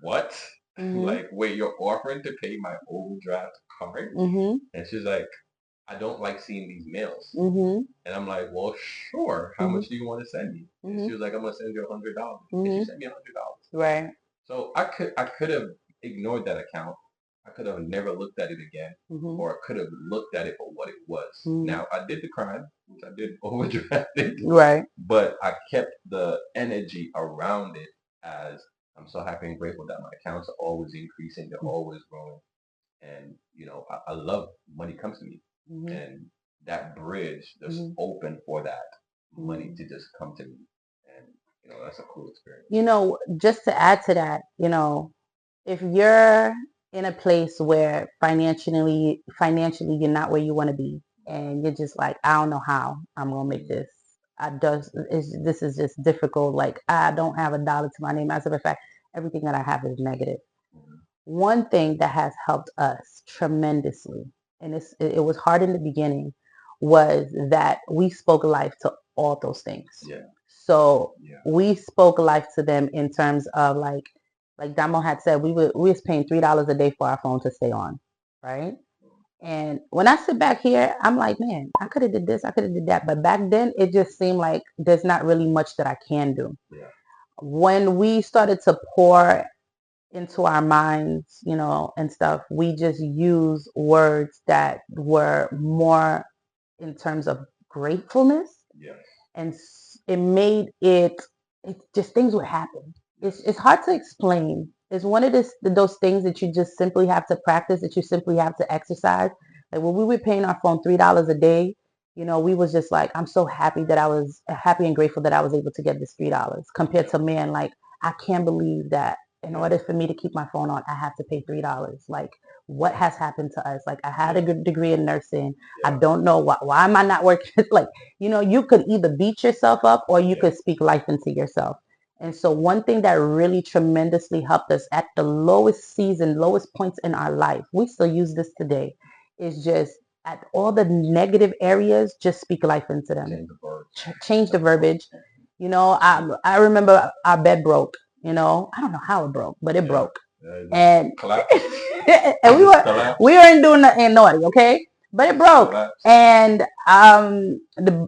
what? Mhm. Like, wait, you're offering to pay my overdraft card? Mhm. And she's like, I don't like seeing these mails. Mhm. And I'm like, well, sure. How Mhm. much do you want to send me? And she Mhm. was like, I'm gonna send you $100. And she Mhm. sent me $100. Right. So I could have ignored that account. I could have never looked at it again, Mhm. or I could have looked at it for what it was. Mhm. Now I did the crime, which I did overdraft it, Right. but I kept the energy around it as I'm so happy and grateful that my accounts are always increasing, they're always growing, and I love money comes to me, Mhm. and that bridge just Mhm. open for that money Mhm. to just come to me, and that's a cool experience. Just to add to that, if you're in a place where financially you're not where you want to be, and you're just like, I don't know how I'm gonna make this. This is just difficult. Like I don't have a dollar to my name. As a matter of fact, everything that I have is negative. Mhm. One thing that has helped us tremendously, and it was hard in the beginning, was that we spoke life to all those things. Yeah, So yeah, we spoke life to them in terms of like Damo had said, we was paying $3 a day for our phone to stay on, right? And when I sit back here, I'm like, man, I could have did this, I could have did that, but back then it just seemed like there's not really much that I can do. yeah, When we started to pour into our minds, and stuff, we just use words that were more in terms of gratefulness, yeah, and it made it just things would happen. It's hard to explain. It's one of those things that you just simply have to practice, that you simply have to exercise. Like when we were paying our phone $3 a day, we was just like, I'm so happy that I was happy and grateful that I was able to get this $3 compared yeah, to, man, like I can't believe that in yeah, order for me to keep my phone on, I have to pay $3. Like what has happened to us? Like I had a yeah, good degree in nursing. I yeah, don't know why am I not working? Like, you could either beat yourself up or you yeah, could speak life into yourself. And so one thing that really tremendously helped us at the lowest season, lowest points in our life, we still use this today, is just at all the negative areas, just speak life into them. change the words. Change the verbiage. I remember our bed broke. I don't know how it broke, but it Yeah, broke. yeah, it just And collapsed. and It just collapsed. we weren't doing nothing naughty, okay? But It it just broke, collapsed. and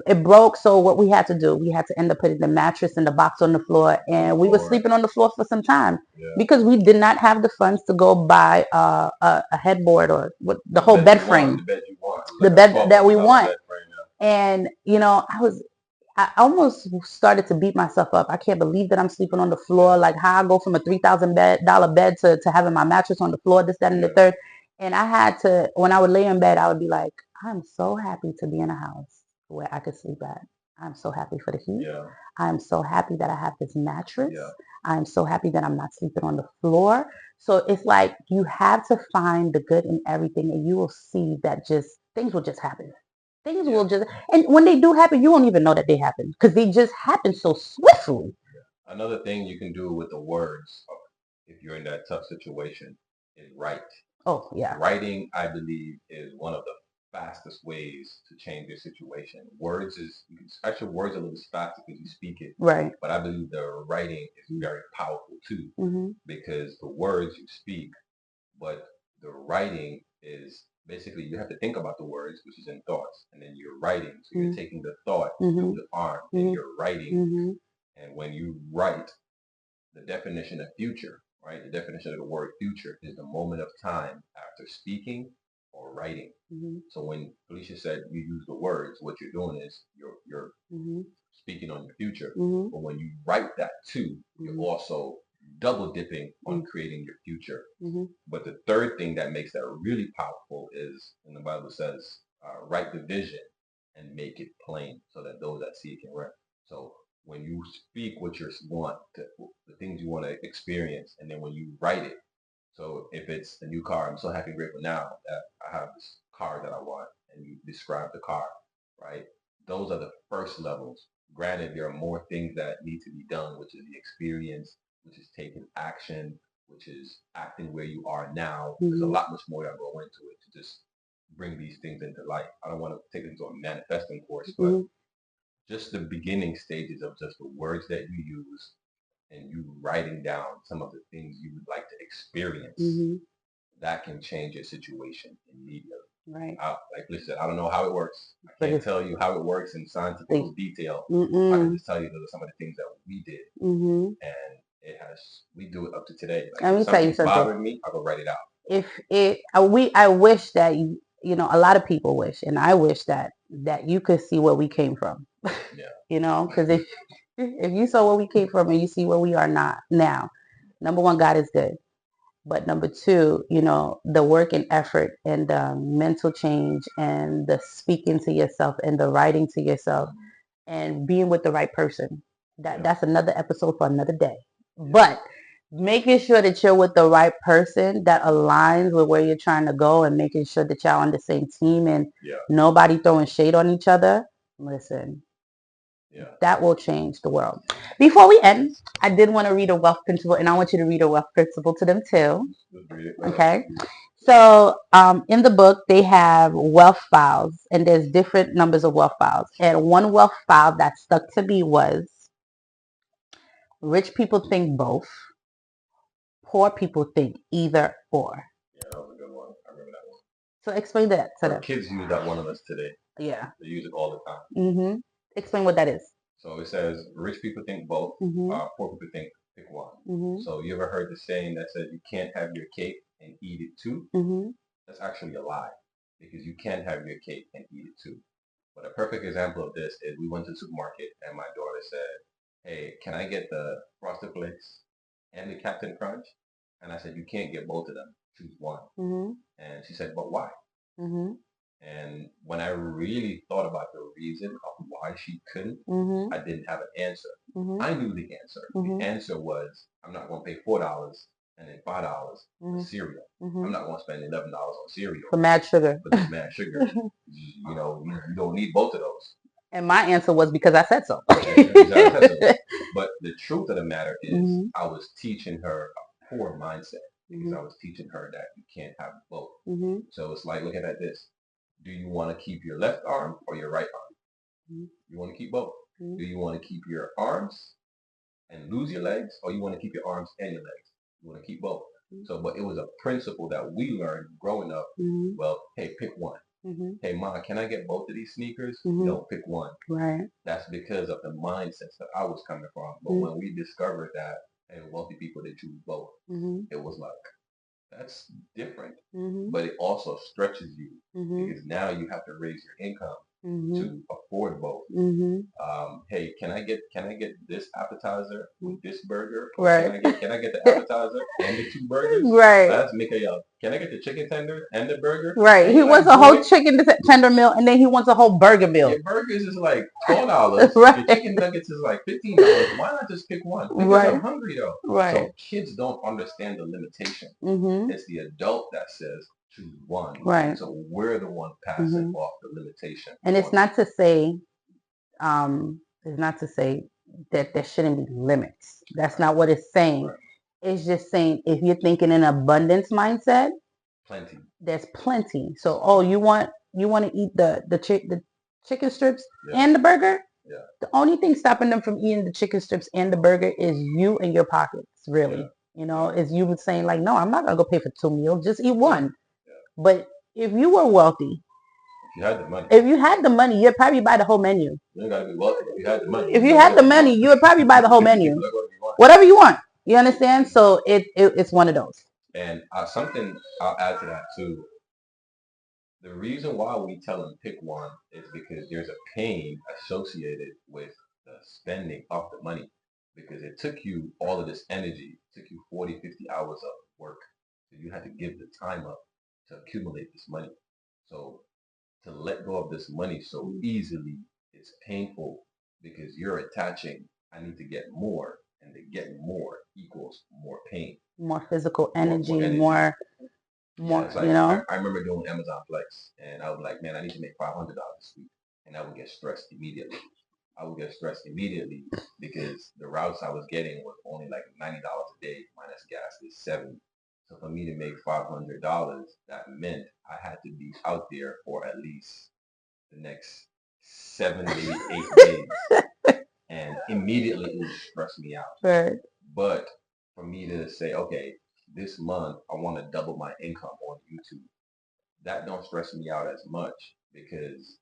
it broke. So what we had to do, we had to end up putting the mattress and the box on the floor, On the and we were floor. sleeping on the floor for some time Yeah. because we did not have the funds to go buy a headboard or the The whole bed bed you want, frame, the bed you want. It was the like a bed twelve that we hundred dollar want. bed frame. And I almost started to beat myself up. I can't believe that I'm sleeping on the floor. Yeah, Like how I go from a $3,000 bed to having my mattress on the floor, this, that, and the yeah, third. And I had to, when I would lay in bed, I would be like, I'm so happy to be in a house where I could sleep at. I'm so happy for the heat. yeah, I'm so happy that I have this mattress. yeah, I'm so happy that I'm not sleeping on the floor. So it's like you have to find the good in everything, and you will see that just things will just happen. Things yeah. will just, and when they do happen, you won't even know that they happen because they just happen so swiftly. Another thing you can do with the words, if you're in that tough situation, is write. Oh, yeah. Writing, I believe, is one of the fastest ways to change your situation. Words is you can scratch your words a little faster because you speak it, Right. but I believe the writing is very powerful too Mm-hmm. because the words you speak, but the writing is basically you have to think about the words, which is in thoughts, and then you're writing. So you're taking the thought Mm-hmm. through the arm, and Mm-hmm. you're writing. Mm-hmm. And when you write, the definition of future, right? The definition of the word future is the moment of time after speaking or writing. Mm-hmm. So when Felicia said you use the words, what you're doing is you're Mm-hmm. speaking on your future. Mm-hmm. But when you write that too, you're Mm-hmm. also double dipping on creating your future. Mm-hmm. But the third thing that makes that really powerful is, and the Bible says, write the vision and make it plain so that those that see it can read. So when you speak what you want, the things you want to experience, and then when you write it, so if it's a new car, I'm so happy and grateful now that I have this car that I want, and you describe the car, right? Those are the first levels. Granted, there are more things that need to be done, which is the experience, which is taking action, which is acting where you are now. There's a Mm-hmm. lot much more that go into it to just bring these things into life. I don't want to take it into a manifesting course, but Mm-hmm. just the beginning stages of just the words that you use and you writing down some of the things you would like to experience, Mm-hmm. that can change your situation immediately. Right. Like I said, I don't know how it works. I But can't it's tell you how it works in scientific detail. I can mm-mm. just tell you those are some of the things that we did, Mm-hmm. and we do it up to today. Like Let if me tell you something's something. bothering me, I go write it out. If it, I wish that a lot of people wish, and I wish that you could see where we came from. Yeah. Because if you saw where we came from and you see where we are not now, number one, God is good. But number two, the work and effort and the mental change and the speaking to yourself and the writing to yourself and being with the right person. Yeah. That's another episode for another day. Yeah. But making sure that you're with the right person that aligns with where you're trying to go and making sure that y'all on the same team and nobody throwing shade on each other. Listen, that will change the world. Before we end, I did want to read a wealth principle, and I want you to read a wealth principle to them too. Okay. So in the book, they have wealth files, and there's different numbers of wealth files. And one wealth file that stuck to me was rich people think both, poor people think either or. Yeah, that was a good one. I remember that one. So explain that to Our them. kids use that one of us today. Yeah. They use it all the time. Mm-hmm. Explain what that is. So it says rich people think both, Mm-hmm. poor people think pick one. Mm-hmm. So you ever heard the saying that says you can't have your cake and eat it too? Mm-hmm. That's actually a lie because you can have your cake and eat it too. But a perfect example of this is we went to the supermarket and my daughter said, "Hey, can I get the Frosted Flakes and the Captain Crunch?" And I said, "You can't get both of them. Choose one." Mm-hmm. And she said, "But why?" Mm-hmm. And when I really thought about the reason of why she couldn't, Mm-hmm. I didn't have an answer. Mm-hmm. I knew the answer. Mm-hmm. The answer was I'm not going to pay $4 and then $5 for cereal. I'm not going to spend $11 on cereal for mad sugar. For this mad sugar. You don't need both of those. And my answer was because I said so. But the truth of the matter is, I was teaching her a poor mindset because I was teaching her that you can't have both. So it's like, look at it this. Do you want to keep your left arm or your right arm? You want to keep both. Do you want to keep your arms and lose your legs, or you want to keep your arms and your legs? You want to keep both. So, but it was a principle that we learned growing up. Well, hey, pick one. Hey, Mom, can I get both of these sneakers? No, pick one. Right. That's because of the mindsets that I was coming from. But when we discovered that, hey, wealthy people, they choose both, it was like, that's different. But it also stretches you because now you have to raise your income to afford both. Hey, can I get this appetizer with this burger? Or right. Can I get the appetizer and the two burgers? Right. Let's make a can I get the chicken tender and the burger? Right. He wants a whole chicken tender meal, and then he wants a whole burger meal. Your burgers is like $12. Right. Your chicken nuggets is like $15. Why not just pick one? Because I'm hungry though. Right. So kids don't understand the limitation. It's the adult that says choose one. Right. So we're the one passing off the limitation. And it's not to say, that there shouldn't be limits. That's not what it's saying. Right. It's just saying if you're thinking in abundance mindset, there's plenty. So you want to eat the chicken strips and the burger? Yeah. The only thing stopping them from eating the chicken strips and the burger is you and your pockets, really. Yeah. Is you saying like, no, I'm not gonna go pay for 2 meals, just eat one. Yeah. But if you were wealthy, if you had the money, you'd probably buy the whole menu. You gotta be wealthy. If you had the money, you would probably buy the whole menu. Whatever you want. You understand? So it's one of those. And something I'll add to that too. The reason why we tell them pick one is because there's a pain associated with the spending of the money because it took you all of this energy, it took you 40, 50 hours of work. So you had to give the time up to accumulate this money. So to let go of this money so easily is painful because you're attaching, I need to get more, and to get more equals more pain. More physical More energy, energy. more, Yeah, it's you like know. I remember doing Amazon Flex, and I was like, man, I need to make $500 this week, and I would get stressed immediately. I would get stressed immediately because the routes I was getting was only like $90 a day minus gas is 70. So for me to make $500, that meant I had to be out there for at least the next 7, maybe 8 days, and immediately it would stress me out. Right. But for me to say, okay, this month I want to double my income on YouTube, that don't stress me out as much because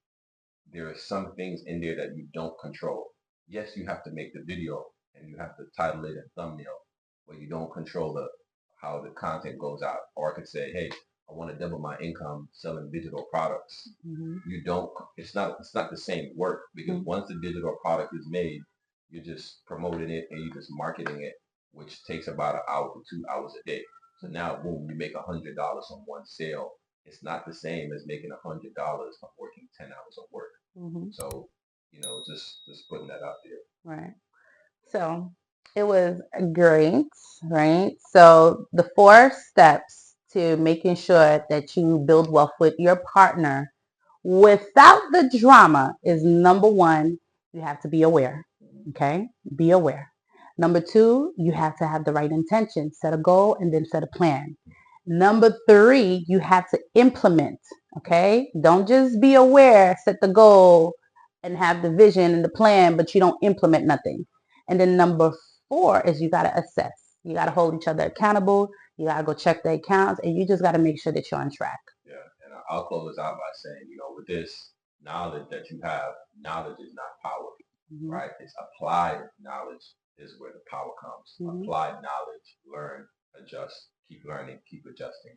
there are some things in there that you don't control. Yes, you have to make the video and you have to title it and thumbnail, but you don't control how the content goes out. Or I could say, hey, I want to double my income selling digital products. You don't. It's not the same work because once the digital product is made, you're just promoting it and you're just marketing it, which takes about an hour to 2 hours a day. So now, boom, you make $100 on one sale. It's not the same as making $100 from working 10 hours of work. So, just putting that out there. Right. So it was great, right? So the 4 steps to making sure that you build wealth with your partner without the drama is number 1, you have to be aware. Okay? Be aware. Number 2, you have to have the right intention. Set a goal and then set a plan. Number 3, you have to implement. Okay? Don't just be aware, set the goal and have the vision and the plan, but you don't implement nothing. And then number 4 is you got to assess. You got to hold each other accountable. You got to go check the accounts, and you just got to make sure that you're on track. Yeah, and I'll close out by saying, with this knowledge that you have, knowledge is not power, right? It's applied knowledge is where the power comes. Applied knowledge, learn, adjust, keep learning, keep adjusting.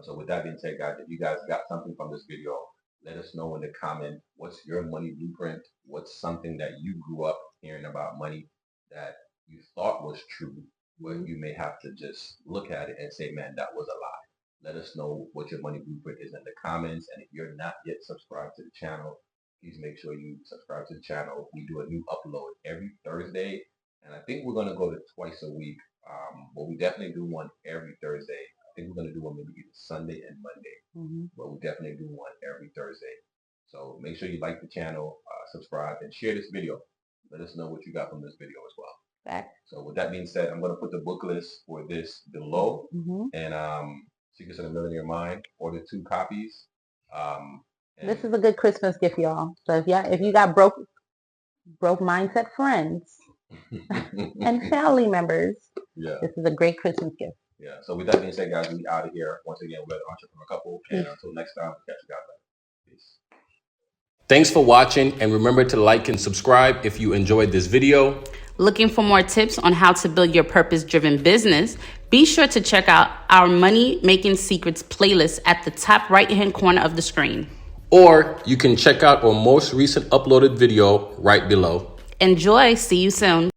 So with that being said, guys, if you guys got something from this video, let us know in the comment, what's your money blueprint? What's something that you grew up hearing about money that you thought was true, but you may have to just look at it and say, man, that was a lie. Let us know what your money blueprint is in the comments. And if you're not yet subscribed to the channel, please make sure you subscribe to the channel. We do a new upload every Thursday. And I think we're going to go to twice a week. But we definitely do one every Thursday. I think we're going to do one maybe either Sunday and Monday. But we definitely do one every Thursday. So make sure you like the channel, subscribe, and share this video. Let us know what you got from this video as well. Back. So with that being said, I'm going to put the book list for this below. And Secrets of the Millionaire Mind, order 2 copies. This is a good Christmas gift, y'all. So if you got broke mindset friends and family members, this is a great Christmas gift. Yeah. So with that being said, guys, we out of here. Once again, we're the Entrepreneur Couple. And until next time, we'll catch you guys later. Peace. Thanks for watching, and remember to like and subscribe if you enjoyed this video. Looking for more tips on how to build your purpose-driven business? Be sure to check out our Money Making Secrets playlist at the top right-hand corner of the screen. Or you can check out our most recent uploaded video right below. Enjoy. See you soon.